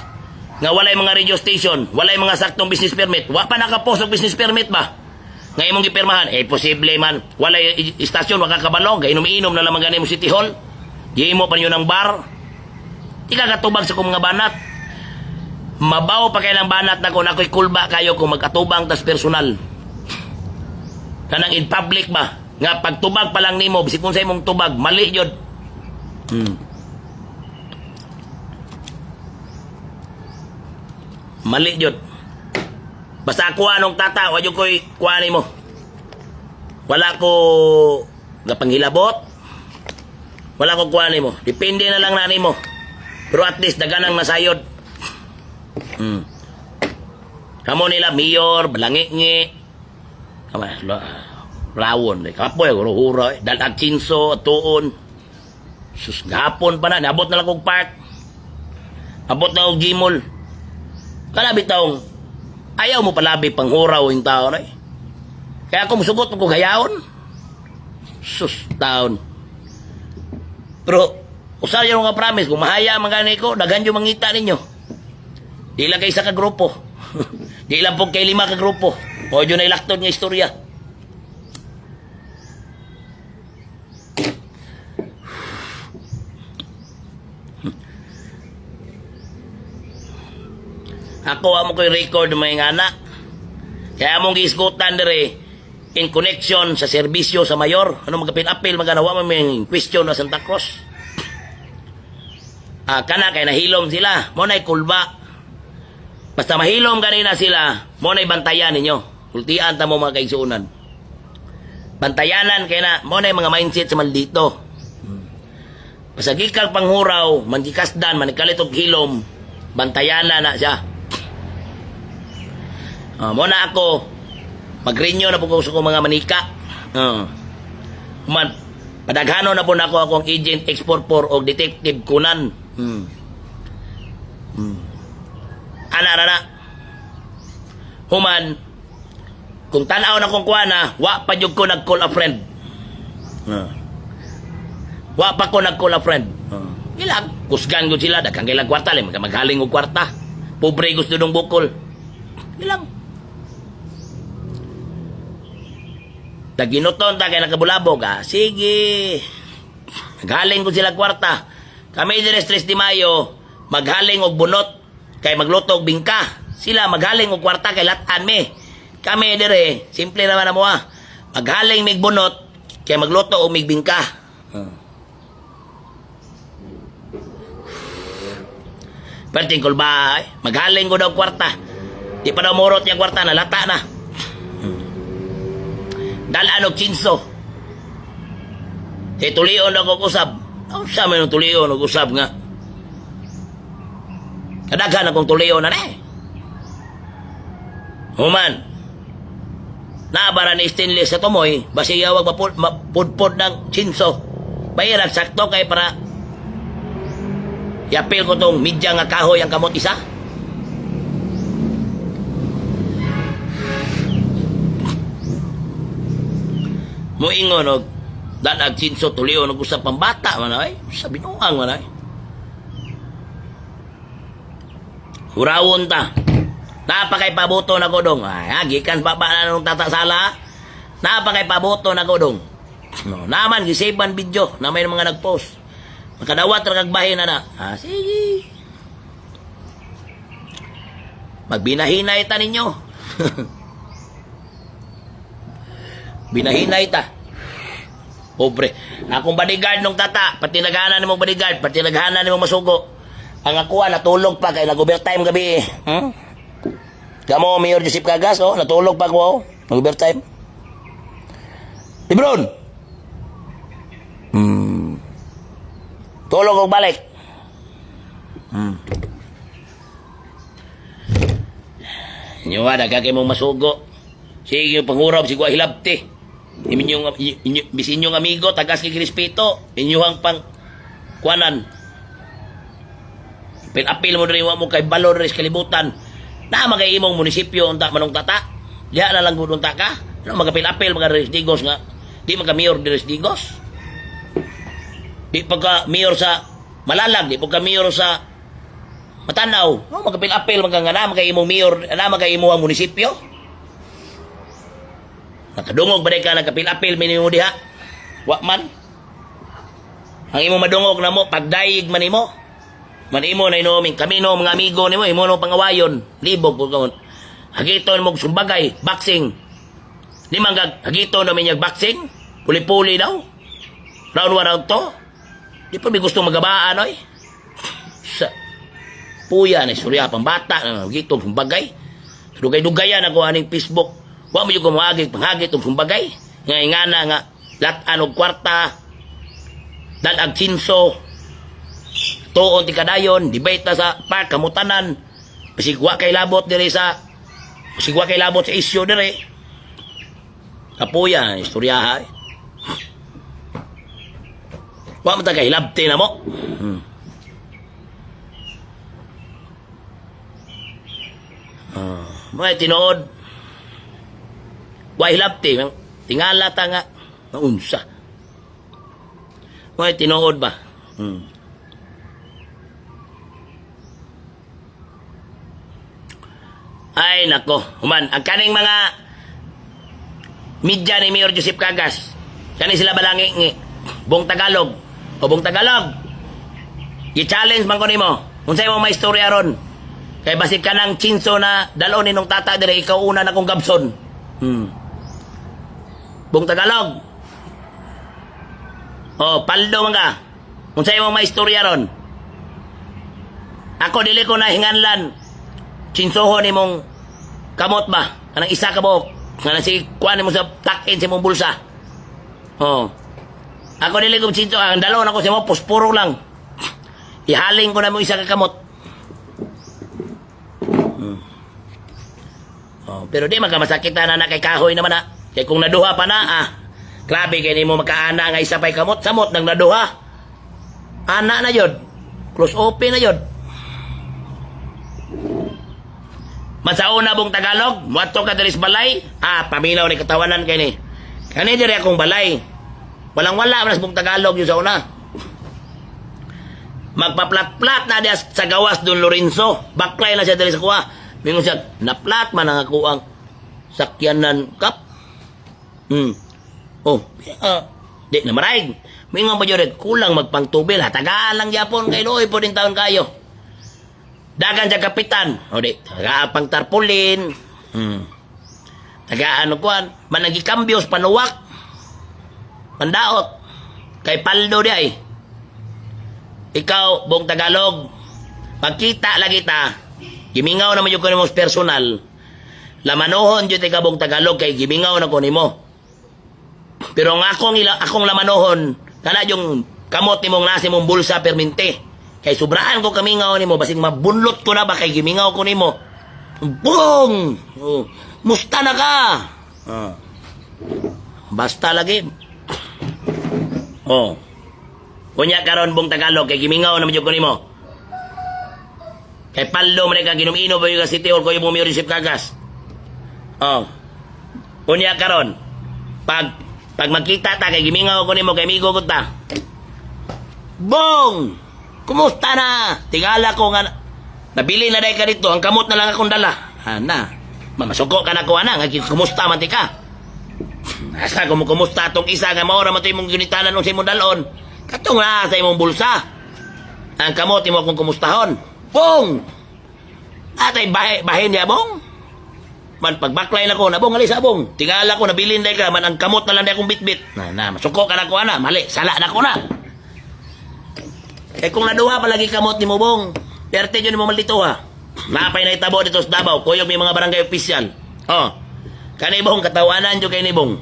A: nga walay mga radio station, walay mga saktong business permit. Wa pa nakapost og business permit ba? Nga imong gipirmahan, posible man. Walay istasyon, wakakabalong, kaya inom-inom na lamang ganay mo City Hall. Di mo pa nyo ng bar. Di ka katubag sa kong mga banat. Mabaw pa kayo ng banat na kung ako'y kulba kayo kung magkatubang tas personal. Kanang in public ba? Nga pagtubag pa lang nimo, bisik kung sa imong tubag, mali yun. Mali yun. Basta ako anong tata, wadyo ko'y kuhanin mo. Wala ko gapanghilabot. Wala ko kuhanin mo. Depende na lang na mo. Pero at least daganang nasayod. Kamo nila, mayor, balangi-ngi. Rawon. Kapoy, hura. Dalag chinso, tuon. Sus, gapon pa na. Nabot na lang kong park. Abot na kong gimol. Kalabi taong ayaw mo palabi pang huraw yung tao na eh. Kaya kung musugot mo kong hayaon, sus, taon. Pero, usal yung mga promise, kung mahaya mga ganay ko, daghan yung mangita ninyo. Di lang kay isa ka grupo. Di lang po kay 5 ka grupo. O yun ay laktod ng istorya. Ako amo ko'y record ng mga anak. Kaya among giisgutan dire in connection sa serbisyo sa mayor. Ano magapil-apil, maganawa mo may question na Santa Cruz. Kana kay nahilom sila. Mo na'y kulba. Basta mahilom kanina sila, mo na'y bantayan ninyo. Kultian ta mo mga kaigsuunan. Bantayanan kay na, mo na'y mga mindset sa maldito. Basta gikag panghuraw, mangikasdan, manikalit og hilom, bantayanan na siya. Muna ako, mag-renew na po ko sa mga manika. Padaghano na po na ako akong agent X44 o detective kunan. Ana. Human, kung tanaw na kong kuha na, wa pa yung ko nag-call a friend. Wa pa ko nag-call a friend. Ilang, kusgan ko sila, dagang ilang kwarta, maghaling og kwarta. Pobre gusto nung bukol. Ilang. Taginuton ta kay nakabulabog. Sige. Maghaling ko sila kwarta. Kami dire 3 de Mayo, maghaling og bunot kay magluto og bingka. Sila maghaling og kwarta kay latan me. Kami dire, simple naman mo maghaling mig bunot kay magluto og mig bingka. Perting kulba, maghaling ko daw kwarta. Di pa daw morot yung kwarta na lata na. Dalaan og chinso. Tulion ako usab. Sa may tulion og usab nga. Kadaghan akong tulion na Human. Nabara ni stainless sa tumoy, basiyawag mapudpod ng chinso. Bayaran sakto kay para yapil ko tong midya nga kahoy ang kamot isa. Moingon og dalag chinso tulion og usab pang bata man ay sa binuang man ay. Hurawon ta. Napakay pabuto na ko dong. Ay, gikan pa na nung tatasala. Napakay pabuto na ko dong. No, naman gisaban video na may mga nagpost. Makadawat ra kag bahin na. Sige. Magbinahinay ta ninyo. Binahinay ta. Pobre. Akong bodyguard nung tata, pati naghanan ni mong bodyguard, pati naghanan ni mong masugo. Ang ako natulog pa kay nag-overtime gabi. Kamo, Mayor Joseph Cagas, oh, natulog pa ko, oh, nag-overtime. Lebron! Tulog og balik. Inyo nga, nagkakay mong masugo. Sige yung pangurab, sigwa hilabti. Bisin yung amigo, tagas kay Crispito. Inyuhang pang kuanan. Pinapil mo rin mo kay Balor res kalibutan. Na magay imong munisipyo unta manong tata. Diha na lang gud unta ka. Ano magapil-apil mga Resdigos nga. Di mayor di Resdigos. Di pagka mayor sa Malalag, di pagka mayor sa Matanaw. No, magapil-apil mga nga na magay imong mayor, na magay imong munisipyo. Nakadungog ba ka nagkapil-apil minimo diha? Wa man. Ang imo madungog na mo pagdayeg man imo. Man imo na inoming kami no mga amigo nimo imo no pangawayon. Libog pud kaon. Hagiton mo sumbagay, boxing. Di man hagito na minyag boxing. Puli-puli daw. Round 1 round 2. Di pa mi gusto magabaan oy. Sa puya na istorya pang bata hagito sumbagay. Dugay-dugayan ako aning Facebook. Wa mo yung kumagig, panghagit o kumbagay. Nga ingana nga, latan o kwarta, dalag sinso, tuon ti kadayon, debate na sa park, kamutanan, pasigwa kay labot dire sa, pasigwa kay labot sa isyo dire. Kapuya, istoryaha. Wa mo tagay, labte na mo. May tinood, wahilapti, tingala ta nga, maunsa. May tinuod ba? Ay, nako. Human, ang kaning mga media ni Mayor Joseph Cagas, kani sila balangi, Bong Tagalog, o Bong Tagalog, i-challenge man ko nimo. Kung sa'yo mo may istorya ron, kay basig ka ng chinso na dalon ninong tata dire, ikaw una na kong gabson. Bong Tagalog. Oh, paldo man ka. Kung sa'yo mong may istorya ron. Ako dili ko na hinganlan. Chinsoho ni mong kamot ba? Kanang isa ka buhok. Kanang si kuhan mo sa takin sa mong bulsa. Oh. Ako dili ko chinso. Ang dalon ako sa mo, puspuro lang. Ihaling ko na mo isa ka kamot. Oh, pero di magkamasakitan na kay kahoy naman na. Kaya kung naduha pa na, grabe kayo mo makaana nga isa pa'y kamot. Samot nang naduha. Ana na yun. Close open na yun. Masauna Bong Tagalog, muato ka dalis balay. Paminaw ni katawanan kayo ni. Kani diri akong balay. Walang-wala mas Bong Tagalog yun sa una. Magpaplat-plat na diya sa gawas Don Lorenzo. Baklay na siya dali sa kuha. Mingon siya, naplat man ang ako ang sakyanan kap. Di na maraig. Mingon pa dyan, kulang magpangtubil. Tagaan lang yapon kay Loy po din taon kayo. Dagan siya kapitan. O di, tagaan pang tarpulin. Tagaan ano kuhan. Managikambyos, panuwak. Pandaot. Kay paldo di ay. Ikaw, Bong Tagalog, pagkita lagi ta, gimingaw naman yung kunimos personal. Lamanohon dyan ka Bong Tagalog, kay gimingaw na kunimo. Pero ang akong lamanohon, kana yung kamot ni mong nasi mong bulsa perminte. Kay sobraan ko kamingaw ni mo, basing mabunlot ko na ba kay gimingaw ko ni mo. Bong! Musta na ka? Basta lagi. Kunya karon Bong Tagalog, kay gimingaw naman yung ko ni mo. Kay paldo man ka ginumino ba yung City Hall ko yung Mayor Joseph Cagas. Kunya karon, pag magkita ta, kay gimingaw ko ni mo, kay migo ko ta. Bong! Kumusta na? Tingala ko nga, nabili na dahil ka dito, ang kamot na lang akong dala. Mamasuko ka na ko, nga, kumusta man ti ka? Asa kumusta itong isa, nga maura man ito yung ginitanan ng simong dalon. Katong na sa imong bulsa. Ang kamot mo akong kumustahon. Bong! Atay, bahin niya, Bong? Man pagbaklay na ko, nabong alis abong. Tingala ko nabilin day ka man ang kamot na lang day akong bitbit. Na masuko ka na ko ana, mali, sala na ko na. Eh kung naduha pa lagi kamot ni mo bong, perte yun mo malito ha. Napay na itabo dito sa Davao, kuyog may mga barangay official. Oh. Kani bong katawanan jud kay ni bong.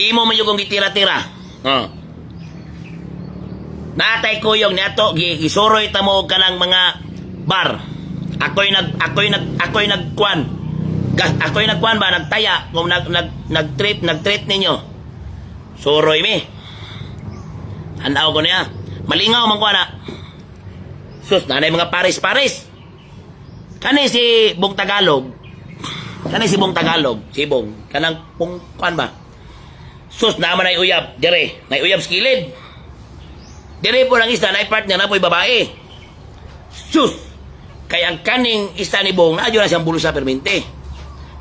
A: Imo man yung gitira-tira. Oh. Natay kuyog ni ato gisuroy ta mo kanang mga bar. Ako'y nagkuan ba nagtaya kung nag-treat ninyo. Suroy mi. Anaw ko niya. Malingaw man ko na. Sus, nanay mga paris-paris. Kani si Bong Tagalog. Si Bong. Kanang pong kuan ba? Sus, naman ay uyab. Dire, nay uyab skilid. Dire po lang isa, nay partner na po'y babae. Sus! Kaya ang kaning isa ni Bong, naadyo na siyang bulo sa permente.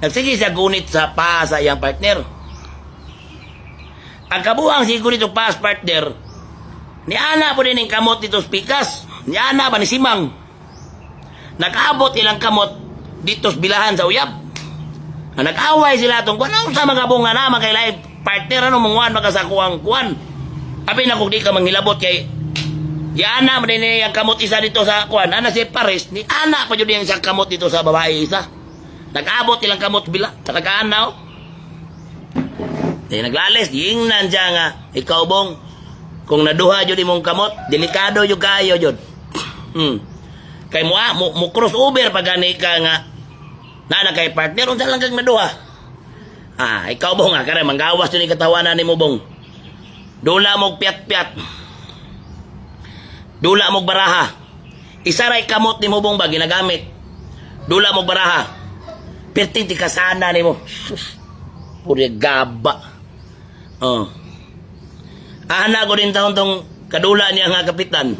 A: Nagsige siya gunit sa paa sa iyang partner. Ang kabuhang si gunit o paa sa partner, ni Ana po din yung kamot dito sa pikas. Ni Ana ba ni Simang? Nakaabot ilang kamot dito sa bilahan sa uyab. Nag-away sila itong kuwan. Ano sa mga bunga na, kay live partner, ano mong makasakuang kuwan. Abi na kung di ka manghilabot kay Ana, din yung kamot isa dito sa kuwan. Ana si Paris, ni Ana pa yun yung isang kamot dito sa babae isa. Nag-abot ilang kamot bila. Talagaan na, oh. Naglalis, yingnan dyan nga. Ikaw bong, kung naduha yun imong kamot, delikado yung kayo yun. Kay mo crossover pag gani ka nga, na kay partner, unsa lang kang naduha. Ikaw bong, kare, manggawas yun yung katawanan ni mo bong. Dula mong piat-piat. Dula mong baraha. Isaray kamot ni mo bong ba, ginagamit. Dula mong baraha. Pertinti ka sana ni mo. Puri gaba. Ana ko din taon tong kadula niya nga kapitan.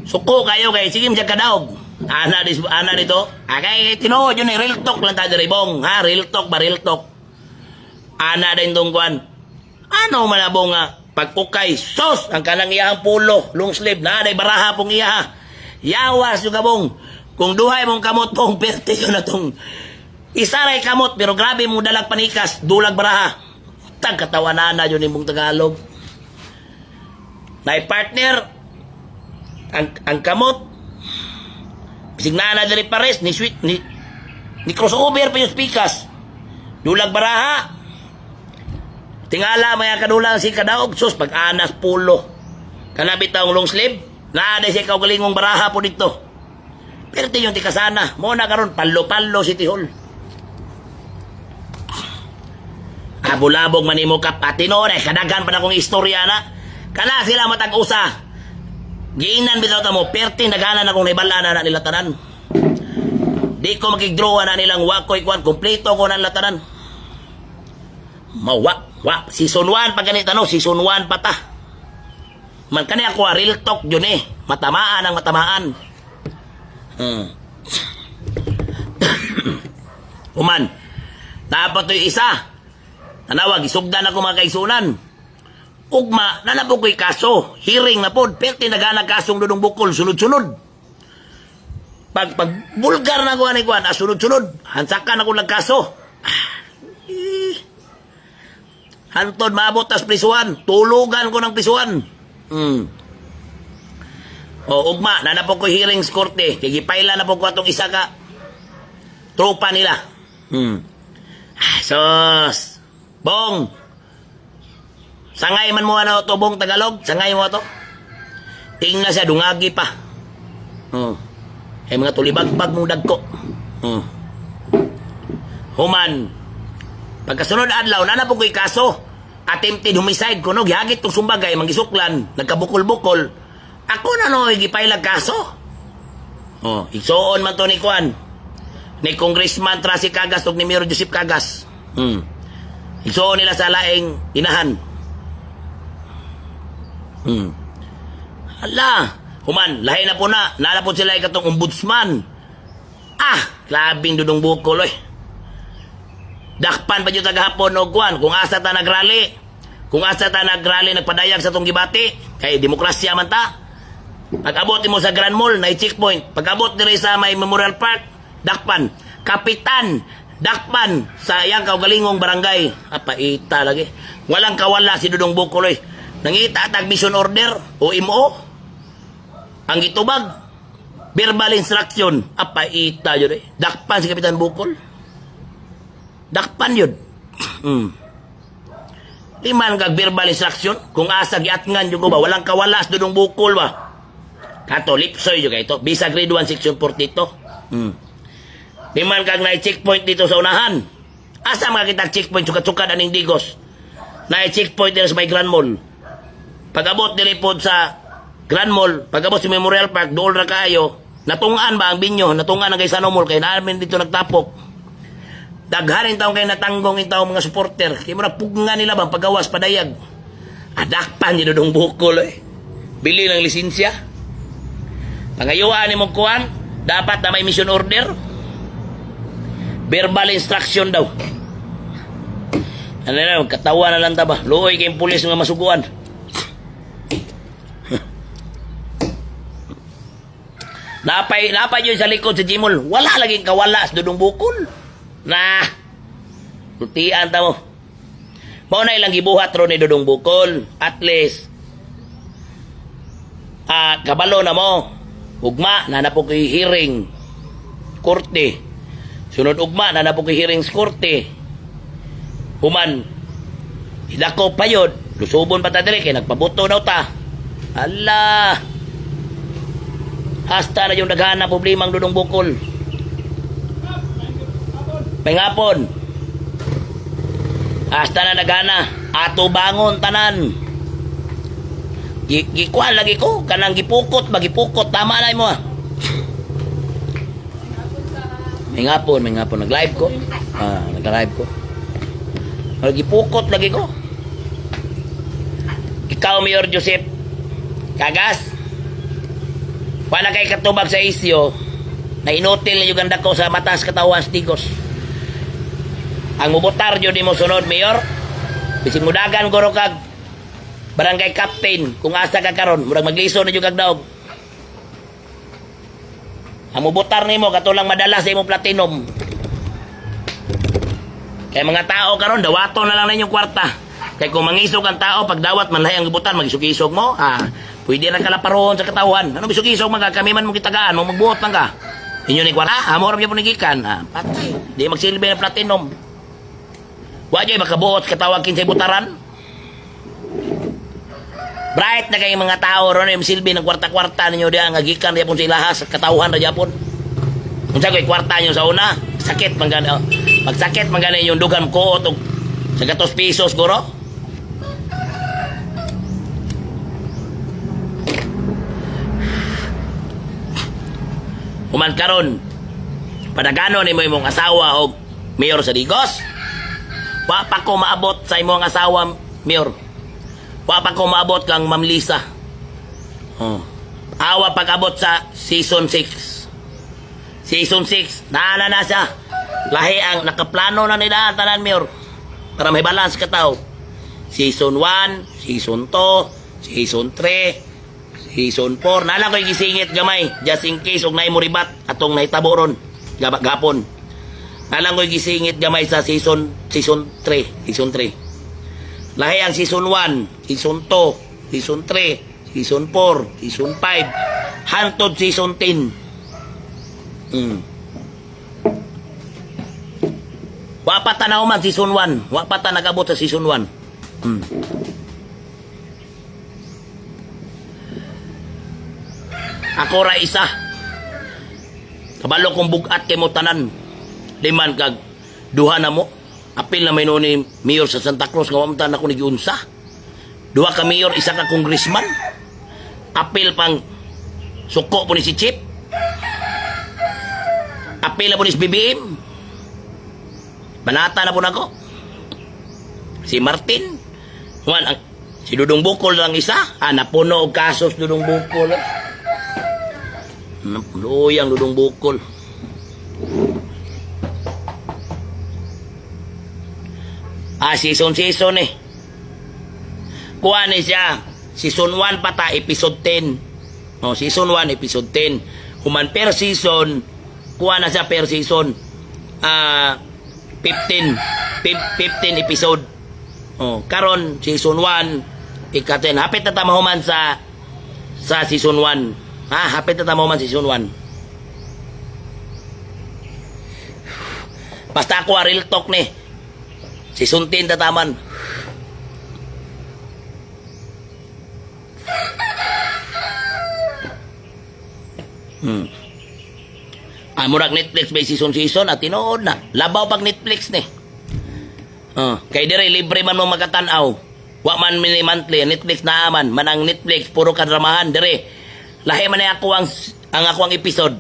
A: Suko kayo kay sige siya kadaog. Ana dito. Kay tinuod yun real talk lang tayo ribong. Ha, real talk ba real talk. Ana din tong kwan. Ano malabong nga pagpukay sos ang kanang iyang pulo long sleeve na day baraha pong iya. Yawas yung kabong. Kung duhay mong kamot pong perte yun na itong isaray kamot pero grabe mong dalag panikas, dulag baraha. Tagkatawanan na yun yung Tagalog. Na partner, ang kamot, bisig na dali pares, ni sweet, ni crossover pa yung spikas. Dulag baraha. Tingala maya kadulang si kadaog, sus, pag-anas pulo. Kanabit ang long sleeve, naaday siya kaugalingong baraha po dito. Pero ito yung tikasana. Muna karon palo-palo City Hall. Abulabog manimo ka patino na. Kadagan pa na kong istorya na. Kana sila matag-usa. Giinan bitaw ta mo. Perti naganan akong naibala na nila tanan. Di ko makigdrawa na nilang wakoy kwan. Kompleto ko na nila tanan. Season 1 pag ganito no. Season 1 pa ta. Man kani ako real talk yun eh. Matamaan ang matamaan. Uman, dapat ito yung isa. Nanawag, isugdan ako mga kaisunan. Ugma, nanapog ko'y kaso. Hearing na po, perti naganag kasong dudong bukol, sunod-sunod. Pag bulgar na ko ani kuan, sunod-sunod. Hansakan ako nagkaso. Hantod, maabot tas prisuan. Tulugan ko ng prisuan. Ugma, nanapog ko hearings korte. Kigipaila na po ko atong isa ka tropa nila. Sos. Bong. Sangay man mo ano to, Bong Tagalog? Sangay mo to? Tingna siya, dungagi pa. Ay mga tulibagbag mong dagko. Human. Pagkasunod adlaw, nanapog ko'y kaso. Attempted homicide ko, no? Gihagit tong sumbagay, mangisuklan. Nagkabukol-bukol. Ako na no, higipailag kaso. Igsoon man to ni Kwan. Ni Congressman Tracy Cagas o ni Mayor Joseph Cagas. Igsoon nila sa laing inahan. Hala, human, lahi na po na. Nalapot sila ikatong ombudsman. Labing dudong bukol, oy. Dakpan pa dito tagahapon o Kwan. Kung asa ta nagrally. Kung asa ta nagrally, nagpadayag sa tong gibati. Kay demokrasya man ta. Pag-abot mo sa Grand Mall, na checkpoint. Pag-abot dire sa may Memorial Park, dakpan. kapitan, dakpan sa iyang kaugalingong barangay. Apaita lagi. Walang kawala si Dudong Bukol. Nangita tag mission order o MO. Ang gitubag, verbal instruction. Apaita yun eh. Dakpan si Kapitan Bukol. Dakpan yun. Liman kag verbal instruction. Kung asa giatngan yun ko ba, walang kawala si Dudong Bukol ba. Kato, lipsoy yun ito. Bisa grade 1, section 42. Liman kag na-checkpoint dito sa unahan. Asa mga kita checkpoint, sukat-sukat aning digos. Na-checkpoint dito sa may Grand Mall. Pag-abot nilipod sa Grand Mall, pag-abot sa Memorial Park, doon na kayo, natungaan ba ang binyo? Natungaan ang kay Sano Mall, kaya namin dito nagtapok. Daghanin taong kayo natanggong yung taong mga supporter. Kaya mo napugngan nila bang pagawas, padayag. Adakpan yung Dudong Bukol eh. Bili ng lisensya. Pangayuan ni mong kuhan, dapat na may mission order. Verbal instruction daw. Ano na, katawa na lang taba. Luoy kayong pulis nga masuguan. Napay yun sa likod sa Jimol. Wala laging kawala sa Dudong Bukol. Nah, lutian ta mo. Mauna ilang gibuhat ro ni Dudong Bukol. At least, kabalo na mo. Ugma, nanapo ko'y hearing. Korte. Sunod ugma, nanapo ko'y hearing sa korte. Human, idako pa yun. Lusubon pa ta diri, kaya nagpabuto daw ta. Allah. Hasta na yung daghana problemang Dudong Bukol. May ngapon. Hasta na daghana. Ato bangon tanan. Gikuan lagi ko. Kanang gipukot. Magipukot. Tama na mo. May ngapon. Nag-live ko. Nag-live ko. Gipukot lagi ko. Ikaw, Mayor Joseph Kagas. Wala kay katubag sa isyo na inutil na yung ganda ko sa matas katawan stigos. Ang mubutar yun di mo sunod, Mayor. Bising mudagan ko kag barangay captain kung asa ka karon, murag magliso na yung kagdaog. Ang mubutar ni mo, katulang madala sa imong platinum. Kaya mga tao karon dawato na lang na inyong kwarta. Kaya kung mangisog ang tao, pag dawat manlahi ang gibutan, magisog-isog mo, pwede na kalaparoon sa katawan. Ano bisog-isog mga kami man mong kitagaan, mo magbuot lang ka. Inyo ni kwarta, mo ram yung punigikan. Patay, di magsilbi ng platinum. Wajay makabuot sa katawan kinsay butaran. Bright na kayong mga tao ron yung silbi ng kwarta-kwarta ninyo diyan nga gikan diapon sa ilahas sa katawhan ra diapon. Unsa koy kwarta nyo sa una? Sakit man gani. Pag sakit man gani yung dugan ko og sa 2 pesos guro. Human karon padagano ni mo imong asawa og mayor sa Digos. Wa pa ko maabot sa imong asawa mayor. Wa pa ko maabot kang Ma'am Lisa. Awa pag-abot sa season 6. Season 6, naana na siya. Lahi ang nakaplano na nila tanan mayor. Para may balance ka tao. Season 1, Season 2, Season 3, Season 4. Nala ko'y gisingit gamay. Just in case og naay mo ribat atong naitabo ron. Gapon. Nala ko'y gisingit gamay sa Season 3. Lahi ang Season 1, Season 2, Season 3, Season 4, Season 5, hantod Season 10. Wa pa tanaw man Season 1. Wa pa ta nag-abot sa Season 1. Ako ra isa. Kabalo kong bugat kay mo tanan. Liman kag duha na mo. Apil na may noon ni Mayor sa Santa Cruz nga wamtan ako nagiunsa. Duha ka Mayor, isa ka Congressman. Apil pang suko po ni si Chip. Apil na po ni si BBM. Banata na po na ko. Si Martin. Si Dudong Bukol lang isa. Napuno og kasos Dudong Bukol. Luyang Dudong Bukol. Season eh. Kuha ni siya. Season 1 pa ta, episode 10. Season 1, episode 10. Human per season, kuha na siya per season. 15 episode. Karon season 1 ika-10. Hapit na tamahuman sa season 1. Hapit na tamahuman season 1. Basta ako real talk ni. Season 10 tataman. Murag Netflix may season at tinuod na. Labaw pag Netflix ni. Kay dire libre man mo makatanaw. Wa man mini monthly Netflix na man. Manang Netflix puro kadramahan dire. Lahi man ako ang ako ang episode.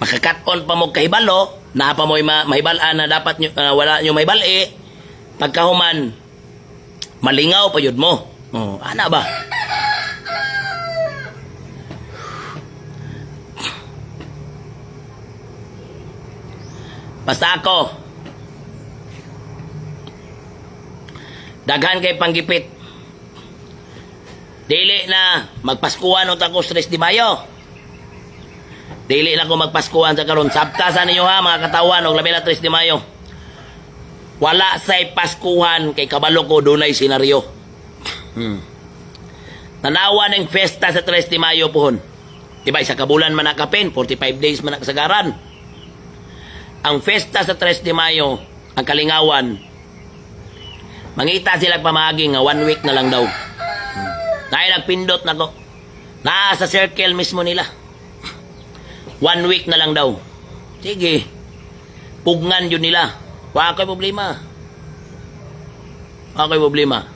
A: Makakat-on pa mo kahibalo, na pa mo mahibalaan na dapat nyo, wala nyo mahibali. Pagkahuman malingaw pa yun mo. Ana ba? Basta ako daghan kay panggipit. Dili na magpaskuhan o tako stress di Mayo. Dili na ko magpaskuhan sa karon. Sabtasan ninyo ha mga katawan og labi na 3 di Mayo. Wala say paskuhan kay kabalo ko dunay senaryo. Tanawa ng fiesta sa 3 di Mayo pohon. Diba isa kabulan man nakapin, 45 days man nakasagaran. Ang fiesta sa 3 de Mayo, ang Kalingawan, mangita sila pamagi nga 1 week na lang daw. Dahil nagpindot na ko. Nasa circle mismo nila. 1 week na lang daw. Sige. Pugnan yun nila. Wala ko'y problema. Wala ko'y problema.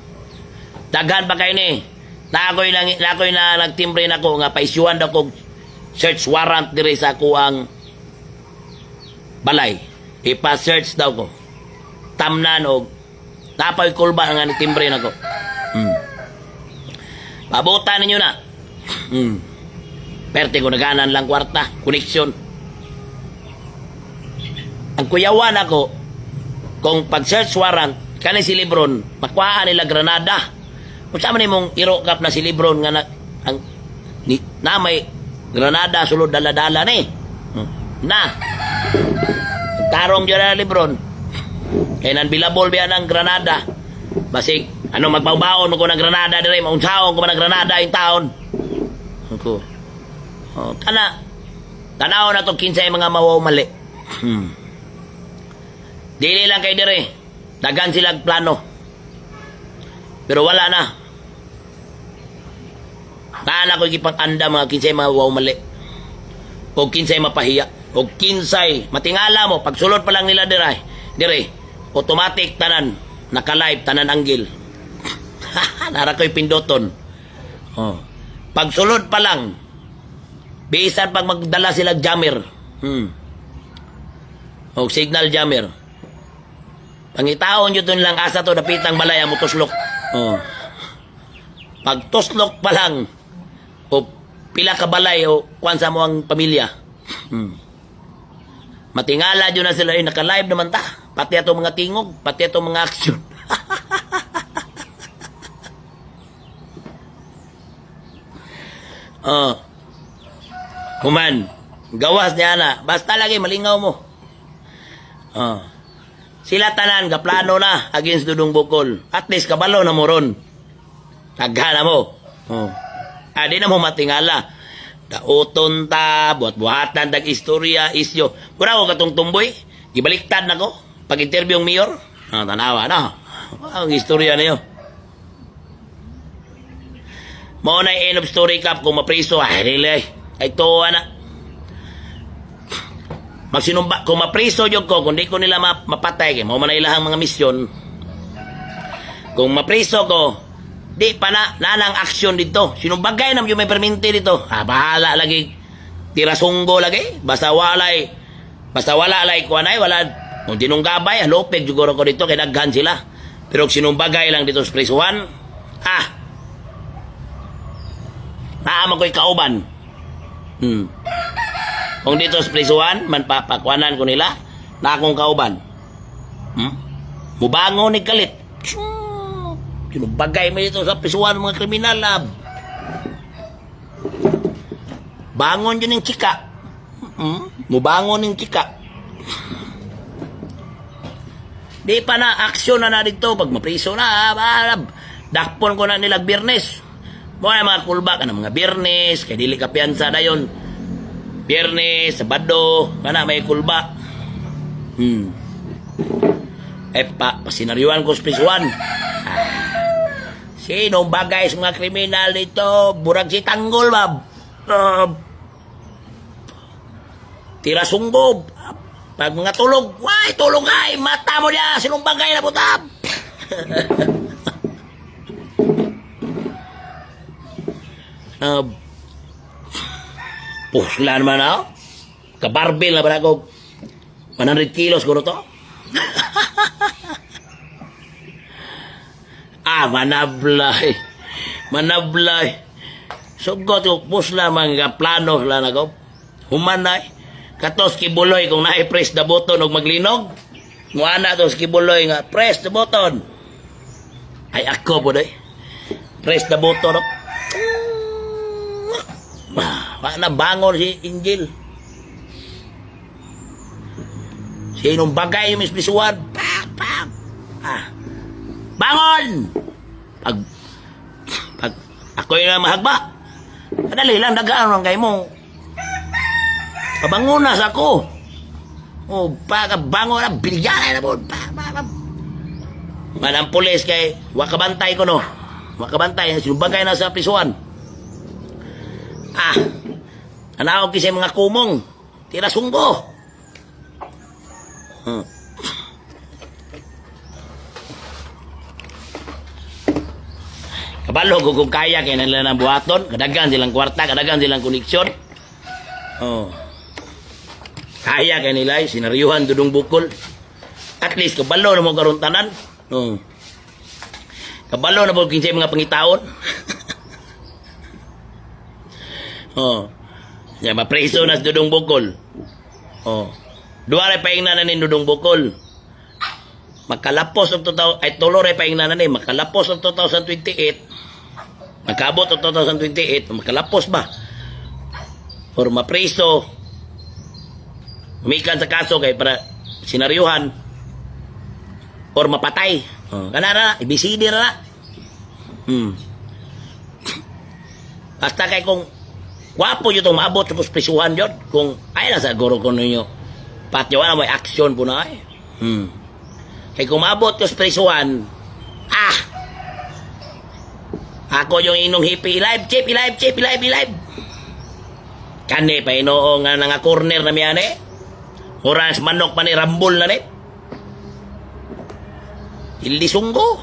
A: Daghan pa kayo ni. Nakoy na nagtimbre na ko nga paisyuhan daw ko search warrant dire sa kuang balay. Ipa-search daw ko. Tamnan og napay kulba nga ni timbre na ko. Pabutan ninyo na. Perte ko naganan lang kwarta. Koneksyon. Ang kuyawan ako, kung pag-search warrant, kani si Lebron, makuhaan nila Granada. Kung saan man mong irokap na si Lebron nga na may Granada sulod dala-dala ni. Tarong dyan na Lebron. Kaya nanbilabol biya ng Granada. Basig, magbabaon ko ng Granada dire, maunsaon ko man ng Granada yung taon. Ako. Tanaw na to kinsay mga mawaw mali. Dili lang kay dire. Dagan silang plano. Pero wala na. Naala ko ipag-anda mga kinsay mga mawaw mali. O kinsay mapahiya. O kinsay matingala mo pagsulod pa lang nila dire automatic tanan naka-live tanan anggil. Nara ko'y pindoton. Pagsulod pa lang bisan pag magdala sila jammer. O signal jammer. Pangitaon yun doon lang asa to dapitang balay mo tuslok. Pag tuslok pa lang o pila ka balay o kwansa mo ang pamilya. Matingala dyan na sila, naka-live naman ta. Pati ato mga tingog, pati ato mga aksyon. Human, gawas niya na. Basta lagi, malingaw mo. Sila tanan, kaplano na, against Dudong Bukol. At least, kabalo na mo ron. Taghana mo. Di na mo matingala. Dauton ta, buhat-buhatan, dag-istorya, isyo. Kura ko katong tumboy, gibaliktad na ko. Pag-interview yung mayor, tanawa na. Ang istorya na yun. Mao na end of story cup kung mapriso. Really, ay to, magsinumba, kung mapriso yun ko, kung di ko nila mapatay, mao man na ilahang mga misyon. Kung mapriso ko, di pa nanang aksyon dito. Sinumbagay nam yung may perminti dito. Bahala lagi. Tirasunggo lagi. Basta wala lay kuanay, wala. Kung tinunggabay, lopeg siguro ko dito, kaya naghan sila. Pero sinumbagay lang dito sa prisuhan, naama ko'y kauban. Kung dito sa prisuhan, man papakwanan ko nila, na akong kauban. Mubango ni kalit. Bagay mo dito sa pisuan mga kriminal lab. Bangon yun ng chika. Mubangon ng chika. Di pa na, aksyon na dito. Pag mapriso na, dakpon ko na nilag Biyernes. Mga kulba ka na mga Biyernes, kay dili ka piyansa na yun. Biyernes, Sabado, kana may kulba. Pasinaryuhan ko sa prisuan. Sinong bagay sa mga kriminal dito? Burag si Tanggol, bab. Tira sunggob. Pag mga tulog, tulog ay, mata mo niya, sinong bagay na putab. Pusla naman ako. Kabarbil na ba ako? 100 kilos ko to. Manablay. Sugot ko, pusla mga plano lang ako. Humanay. Katos kibuloy kung na-press the button og maglinog. Muana tos kibuloy nga press the button. Ay ako po doy. Press the button. Na bangon si Angel. Sinong bagay yung mispisuan? Bangon! Pag ako yung mahagba. Kadali lang dagaan ang kayo mo. Pabangunas ako. Pagkabangon na, binigyan na po. Manang pulis kay, wakabantay ko no. Wakabantay, sinubagay na sa prisuan. Anawag kasi mga kumong. Tira sunggo. Kabalo ko kung kaya kaya nila ng buhaton. Kadagan silang kwarta, kadagan silang koneksyon. Kaya kaya nila, sinaryuhan dudong bukol. At least, kabalo na mo karuntanan. Kabalo na mo kinsay mga pangitaon. Mapreso na sa dudong bukol. Duwara pa yung nananin dudong bukol. Makalapos ang tulore pa yung nananin. Makalapos ang 2028. Magkabot ang 2028. Makalapos ba? Or mapreso. Umikan sa kaso kay para sinaryuhan. Or mapatay. Kanara na, ibisidi na na. Basta kay kung wapo yun itong maabot sa prisuhan yun. Kung ay nasa guro ko ninyo. Patyo na may aksyon po na ay. Kaya kung maabot yung prisuhan, ako yung inong hippie, alive. Kani pa inoo nga nga corner na miyan eh. Oras manok pa ni rambol na ni. Ilisunggo.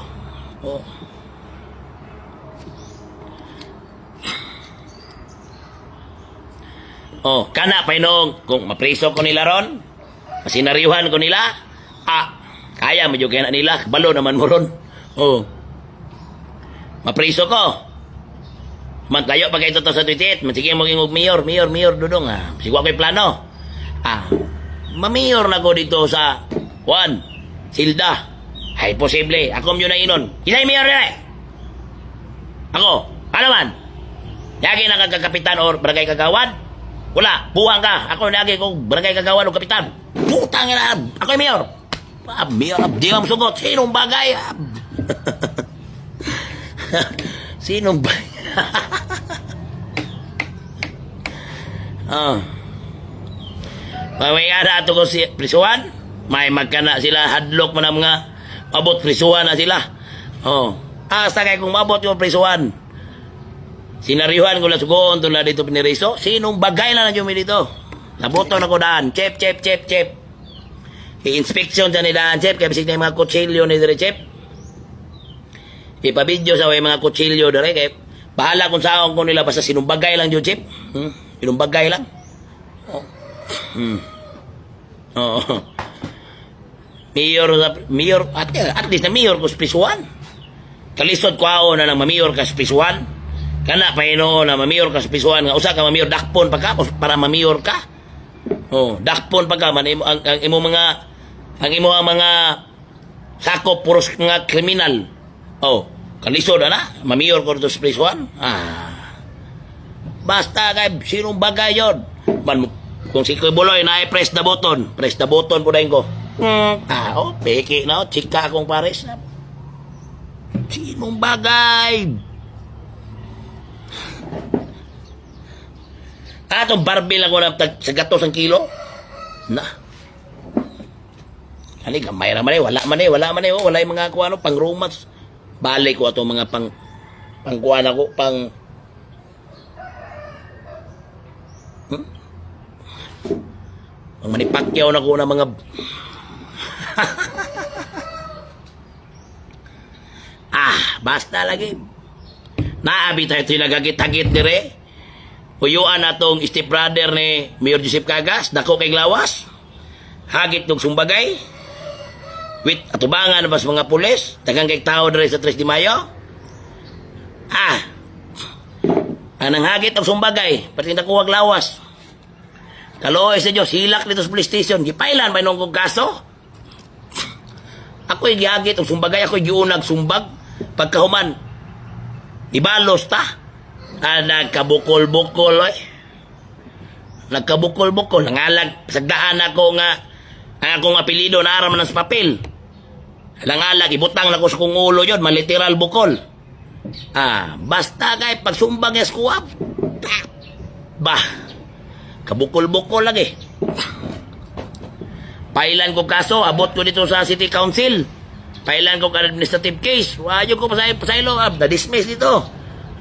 A: Kana pa inong kung mapriso ko nila ron, masinaryuhan ko nila, kaya medyo kaya na nila, balo naman mo ron. Mapriso ko. Magkayo pa kayo to sa tweet, sige mo ging mayor dudong sigwa ko'y plano. Mamayor na ko dito sa Juan, Silda. Ay posible, ako myo na inon. Kinay mayor na ako, ano man? Yagi na kagakapitan or barangay kagawan? Wala, buwang ka. Ako lagi kong barangay kagawan o kapitan. Putang ina, ako yung mayor. Mayor, di ka masugot. Sinong bagay? Sinong bagay? Mamaya na ito ko si prisuan. May magkana sila, hadlok mo na mga mabot prisuan na sila. Hasta kaya kung mabot yung prisuan. Sinaryuhan ko lang sugon doon na dito piniriso. Sinong bagay na nandiyo dito? Nabuto na ko daan. Chep. I-inspection sa nila chep. Kaya bisig na yung mga kutsilyo ni dire chep. Ipabidyo sa mga kutsilyo dire. Kaya bahala kung saan ko nila. Basta sinong bagay lang yun chep. Sinong bagay lang. Mayor, at least na mayor ko sa prisuan. Kalisod ko ako na mayor ka sa prisuan. Kana pa ino na mamiyor ka sa pisuan nga usa ka mamiyor dakpon pa ka para mamiyor ka. Dakpon pa ka man ang imo mga sakop puros nga kriminal. Kalisod na mamiyor ko sa pisuan. Basta kay sinong bagay yon. Man kung si Kuy Buloy na press the button po dayon ko. Peke na, chika akong pares na. Sinong bagay? Atong barbell ako na sa gatos ang kilo? Na. Ani, gamay raman wala man wala yung mga kuha, pang romance. Balik ko ato mga pang kuha na ko, pang manipakyaw na ko na mga basta lagi. Naabi tayo tinagagit-hagit dire. Uyuan atong stepbrother ni Mayor Joseph Cagas, dako kay Glawas. Hagit ng sumbagay. Wit atubangan bas mga pulis, tagang kay tao dire sa 3 de Mayo. Anang hagit og sumbagay, pati nakuha Glawas. Kaloy sa Diyos, hilak dito sa police station. Gipailan ba nung kong kaso? Ako'y gihagit og sumbagay, ako'y giunag sumbag. Pagkahuman, ibalos ta. Nagkabukol-bukol eh. Nagkabukol-bukol. Nangalag, sagdaan ako nga ang akong apelido na araman ng papel. Nangalag, ibutang na ko sa kong ulo yun, maliteral bukol. Basta kay pagsumbag yes kuwap. Kabukol-bukol lagi. Pailan ko kaso, abot ko dito sa City Council. Pailan ko administrative case. Wayo ko pa sa ilo, na-dismiss dito.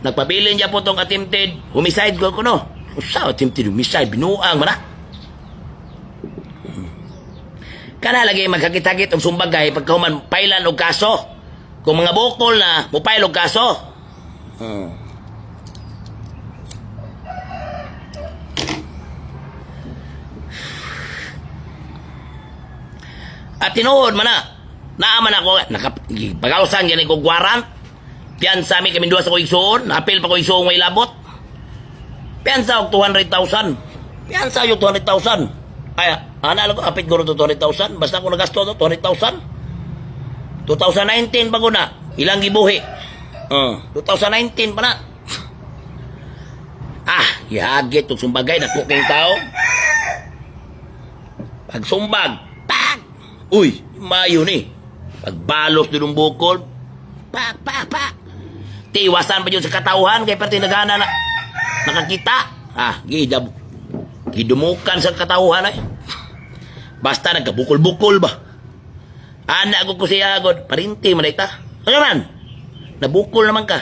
A: Nagpabilin niya po itong attempted homicide ko no. Sa attempted homicide, binuang man na. Kana lagi magkakit-hagit og sumbagay pagkahuman pailan og kaso. Kung mga bukol na, mupail og kaso. At tinuod man na. Naaman ako, pag-ausan yan ko warrant. Piyansa mi kami duwa sa ko igsoon, apil pa ko igsoon may labot. Piyansa og 200,000. Piyansa yung 200,000. Ay, alam ko, apit ko rin 200,000. Basta ako nagasto to, 200,000. 2019 pa ko na. Ilang gibuhi. 2019 pa na. Ihagit og sumbagay na kuking tao. Pag sumbag, uy, mayo ni. Pagbalos din ng bukol, tiwasan pa yun sa katauhan, kaya pati nagana na nakakita. Gidumukan sa katauhan ay. Basta nagkabukol-bukol ba. Anak ko siya agad, parinti man ita. Ano man? Nabukol naman ka.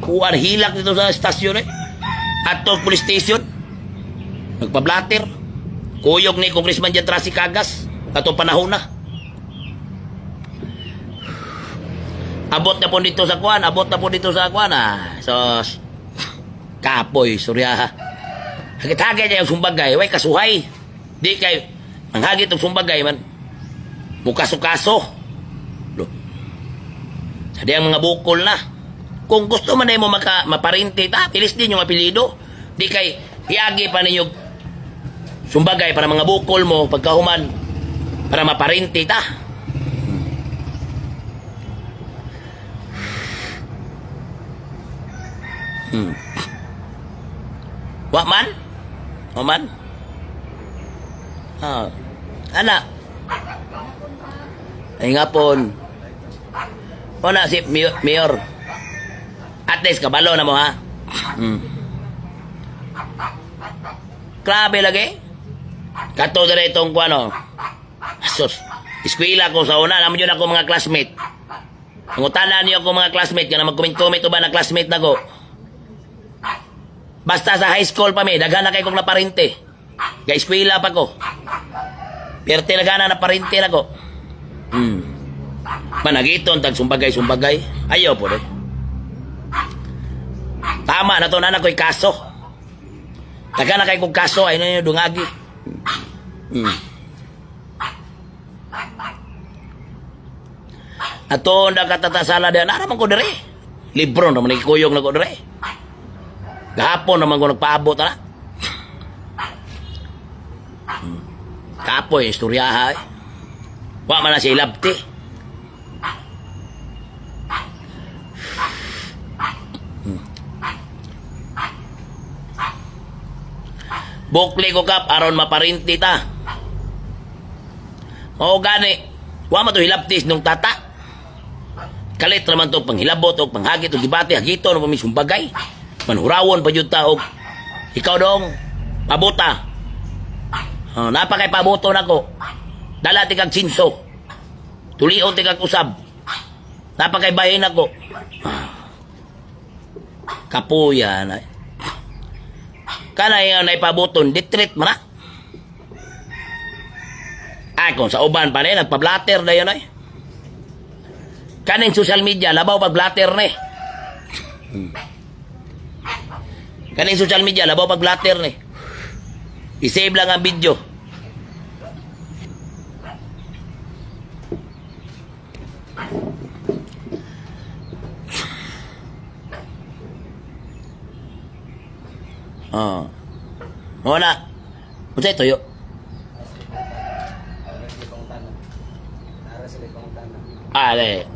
A: Kuwan, hilak dito sa estasyon eh. At to police station. Nagpablatter. Kuyog ni Congressman Jan Trasi Cagas. Ato panahon na. Abot na po dito sa kuwan. So, kapoy, surya. Hagit-hagit niya yung sumbagay. Way, kasuhay. Di kay, ang hagit ng sumbagay man. Mukaso-kaso. Sadi ang mga bukol na. Kung gusto man na mo maparinti, pilis din yung apelido. Di kay, hiagi pa ninyo sumbagay para mga bukol mo, pagkahuman, para maparinti ta. Waman? Anak. Ay nga pon. O na si Mayor. At least kabalo na mo ha. Grabe lagi. Kato dere itong kuano. Asos. Eskwela ko sa una. Naman yun ako mga classmate. Nangutanan niyo ako mga classmate. Kaya na mag-comment-comment ba na classmate na ko. Basta sa high school pa mi. Daghan na kayo kong naparinte. Kaya eskwela pa ko. Pero tinagana na parinte na ko. Managiton tag sumbagay. Ayaw po rin. Tama na to na ko'y kaso. Taga na kayo kong kaso. Ay na nyo dungagi. Ato na katatasala diyan. Naman ko dire. Libro naman ikuyog na ko dire. Gahapon naman ko nagpaabot na. Kapoy, istoryaha eh. Wa man na siya ilabti. Bukli ko kap, aron maparinti ta. O gani, wa man to hilaptis nung tata. Kalit naman to panghilabot o panghagit o gibati, hagito na pamisong bagay. Manhurawon pa yun taog. Ikaw dong, pabuta. Napakay pabuto na ko. Dala ti kag sinso. Tulion ti kag usab. Napakay bahin ako. Kapuya na. Kana yung naipabuton, ditreat mo na. Ay, kung sa uban pa na nagpa-blatter na yun ay. Kaning social media, labaw pag-blatter na eh. Kaning social media, labaw pag-blatter na eh. I-save lang ang video. Wala. Unsay tuyo?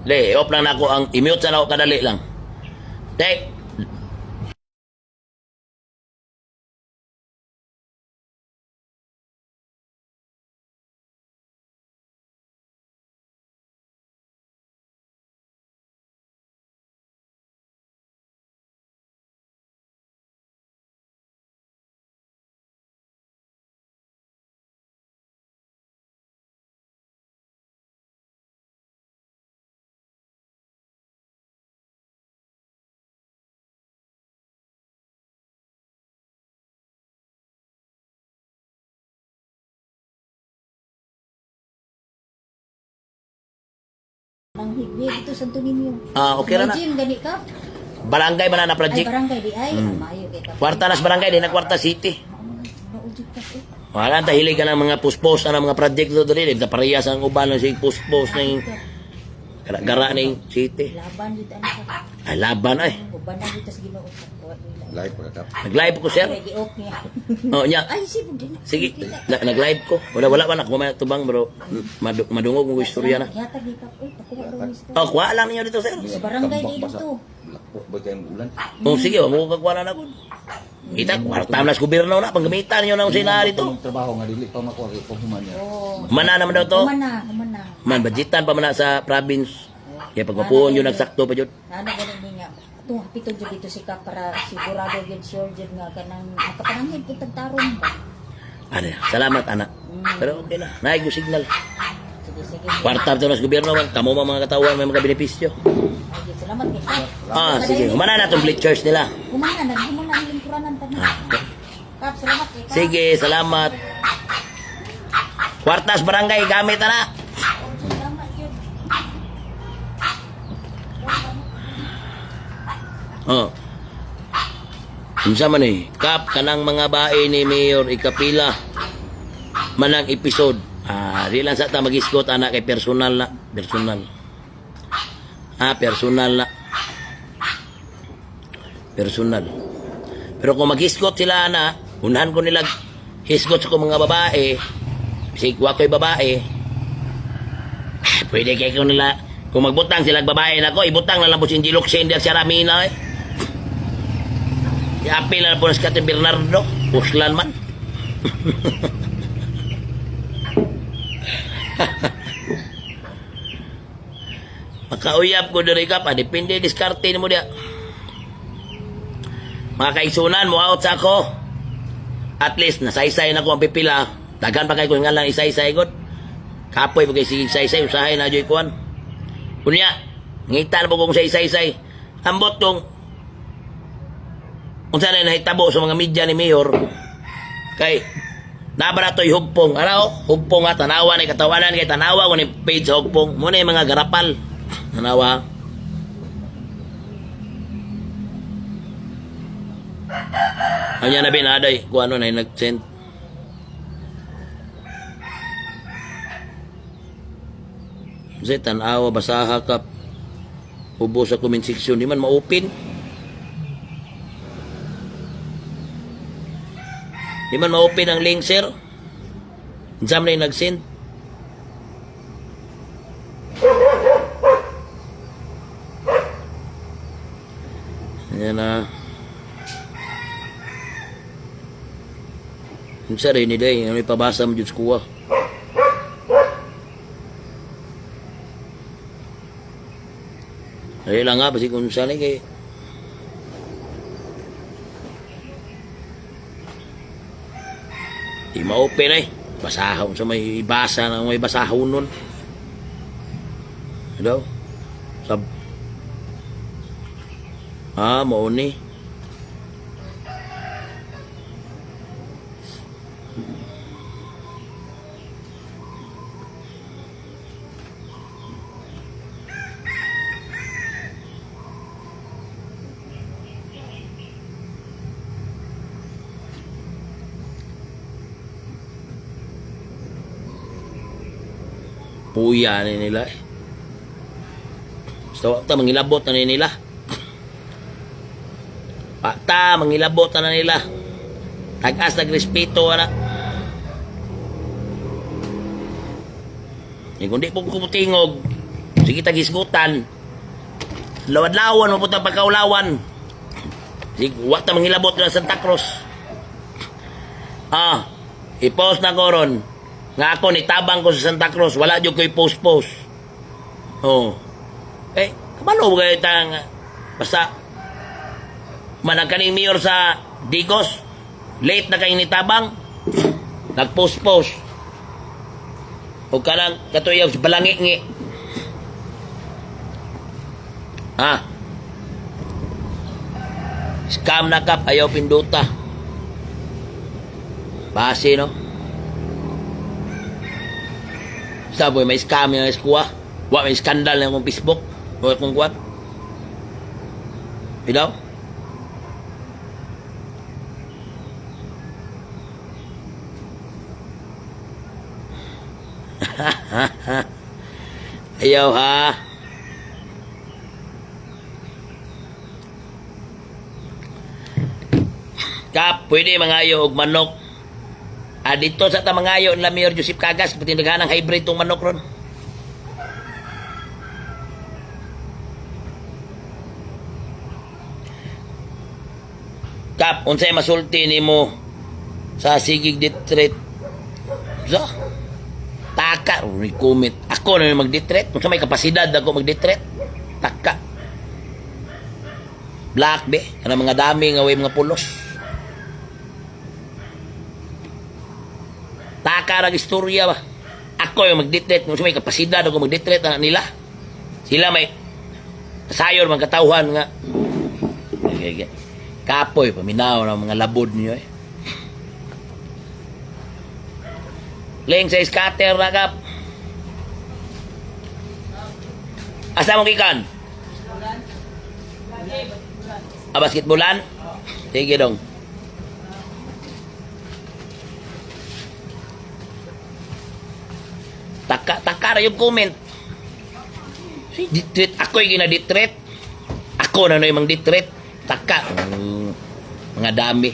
A: Le, off lang na ako ang i-mute sa ako kadali lang. Tek.
B: Ang higwig ito Santo Niño.
A: Okay ra na.
B: Jim, gani ka?
A: Barangay Banana
B: Ay,
A: Project.
B: barangay di ay. Maayo kay ka.
A: Kwarta nas barangay, di na Kwarta City.
B: Naudit ka eh.
A: Wala ta hilig ka ng mga puspos na mga project do diri, da parehas ang uban ng puspos ng gara ng city.
B: Laban dito ano ka.
A: Ay laban ay.
B: Uban na dito sa Ginoo sa
C: Live pagkatap.
A: Nag-live ko sir.
B: Ready off niya.
A: Nya.
B: Ay, sipod din.
A: Sige, nag-live ko. Wala man ako may tubang bro. Madungog mo istorya na.
B: Yatag di ka. Uy, pakuha daw mister.
A: Kuha lang niyo dito sir.
B: Sa barangay di dito.
C: Lakpo ba kayong ulan?
A: Sige, mo kagkuha na ko. Kita, kwarta na sa gobyerno na, panggamitan nyo na kung sila rito.
C: Ang trabaho nga dili pa makuha kay paghuman niya.
B: Oh.
A: Mana naman daw to.
B: Humana.
A: Man, budgetan pa man na sa province. Kaya pagpapuon yun, nagsakto pa yun.
B: Ano ganun din nga. Itong hapitod dyan dito si ka para sigurado yun sure dyan nga kanang makapanangin po tagtarong ba.
A: Ano, salamat anak. Pero okay na, naig ko signal.
B: Sige.
A: Kwarta to na sa gobyerno man, kamo mga katawan, may mga benepisyo.
B: Okay, salamat kay
A: Sige, humana na itong bleachers nila.
B: Humana ang lingkuranan tanan. Kap, salamat kay Kap.
A: Sige, salamat. Kwartas barangay, gamit na.
B: Salamat yun.
A: Unsa man Kap, kanang mga bae ni Mayor ikapila manang episode. Di lang sa ta mag-iskot anak kay personal na. Personal na. Personal. Pero kung mag-iskot sila na, unahan ko nila hiskot sa mga babae, sigwa ko'y babae, pwede kayo nila, kung magbutang sila babae na ko, ibutang na lang po si Jilok Sender sa Ramina eh. Apil na po na si Kati Bernardo, puslan man. Makauyap ko diri ka pa, depende diskarte mo dia. Mga kaigsunan mo out sa ako. At least nasaysay na ko ang pipila. Dagan pa kay ko nga lang isaysay god. Kapoy pag sige isaysay usahay na joy kuan. Kunya, ngita na po kung sa isaysay. Ambot kong kung saan na nahitabo sa mga media ni Mayor kay nabaratoy hugpong. Ano? Hugpong nga tanawa ni katawanan kay tanawa ko ni page sa hugpong. Muna yung mga garapal. Tanawa. Anya na binaday kung ano na yung nag-send. Kasi tanawa, basaha ka. Hubo sa comment section. Di man ma-open. Di man ma-open ang link, sir. Jam na yung nag-send. Ayan na. Yung sa rin nila, yung ipabasa mo dyan sa kuha. Dali lang nga, kasi kung saan kay di ma-open eh. Basahon sa may basa na may basahon nun. Ano? Sab... mao ni. Puya ni nila eh. So, ta mangilabot na nila. Pakta mangilabot na nila. Tag-as nagrespeto ana. Kung di po kumutingog, sige tagisgutan. Lawad-lawan mo po tang pagkaulawan. Sige, wa ta mangilabot na Santa Cruz. I-post na ko ron. Nga ako, nitabang ko sa Santa Cruz. Wala dyan ko i-post-post. Kabalo ba kayo tang... Basta... Managkaning mayor sa Digos. Late na kayo nitabang. Nag-post-post. O ka lang, katuyaw sa balangi-ngi. Scam na kap, ayaw pinduta. Base, no? Saboy, may scam yung eskuha. Wa, may skandal yung Facebook. O kung kuwan. Pidaw? Ayaw ha. Kap, pwede mangayo og manok. Dito sa tamangayo nila Mayor Joseph Cagas, pati naghanang hybrid tong manok ron. Kap, unsay masulti nimo sa sigig ditret? Sa taka, comment. Ako na mag-ditret. Kung sa may kapasidad ako mag-ditret, taka. Black be, kana mga dami nga way mga pulos. Taka rag istorya ba? Ako yung mag-ditret. Kung sa may kapasidad ako mag-ditret na nila. Sila may sayor mga katauhan nga. Okay. Kapoy, paminaw ng mga labod niyo eh. Leng sa scatter na kap. Asa mo kikan? Basketbolan? Sige dong. Taka ra yung comment. Ditret. Ako yung ginaditret. Ako na yung mang ditret. Taka. Mga dami.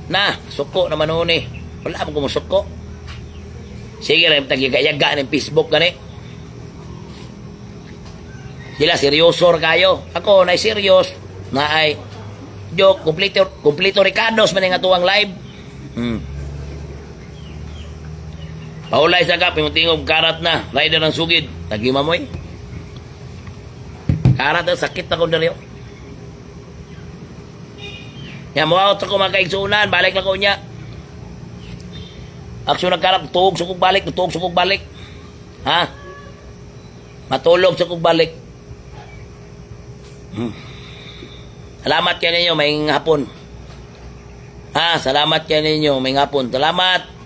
A: Na, suko naman noon eh. Wala mo kumusuko. Sige rin, tagigayaga ng Facebook gani. Sila seryoso kayo. Ako na serious. Na ay joke, kumplito Ricardos man nga tuwang live. Paulay sa kap, yung tingog karat na. Rider ng sugid. Tagima mo eh. Karat na, sakit na ko na rin. Yan, mo-out ako mga kaigsuunan. Balik na ko niya. Aksyon ng karap, tuog sukog balik. Tuog sukog balik. Ha? Matulog sukog balik. Salamat kayo ninyo, may hapon. Ha? Salamat kayo ninyo, may hapon. Salamat.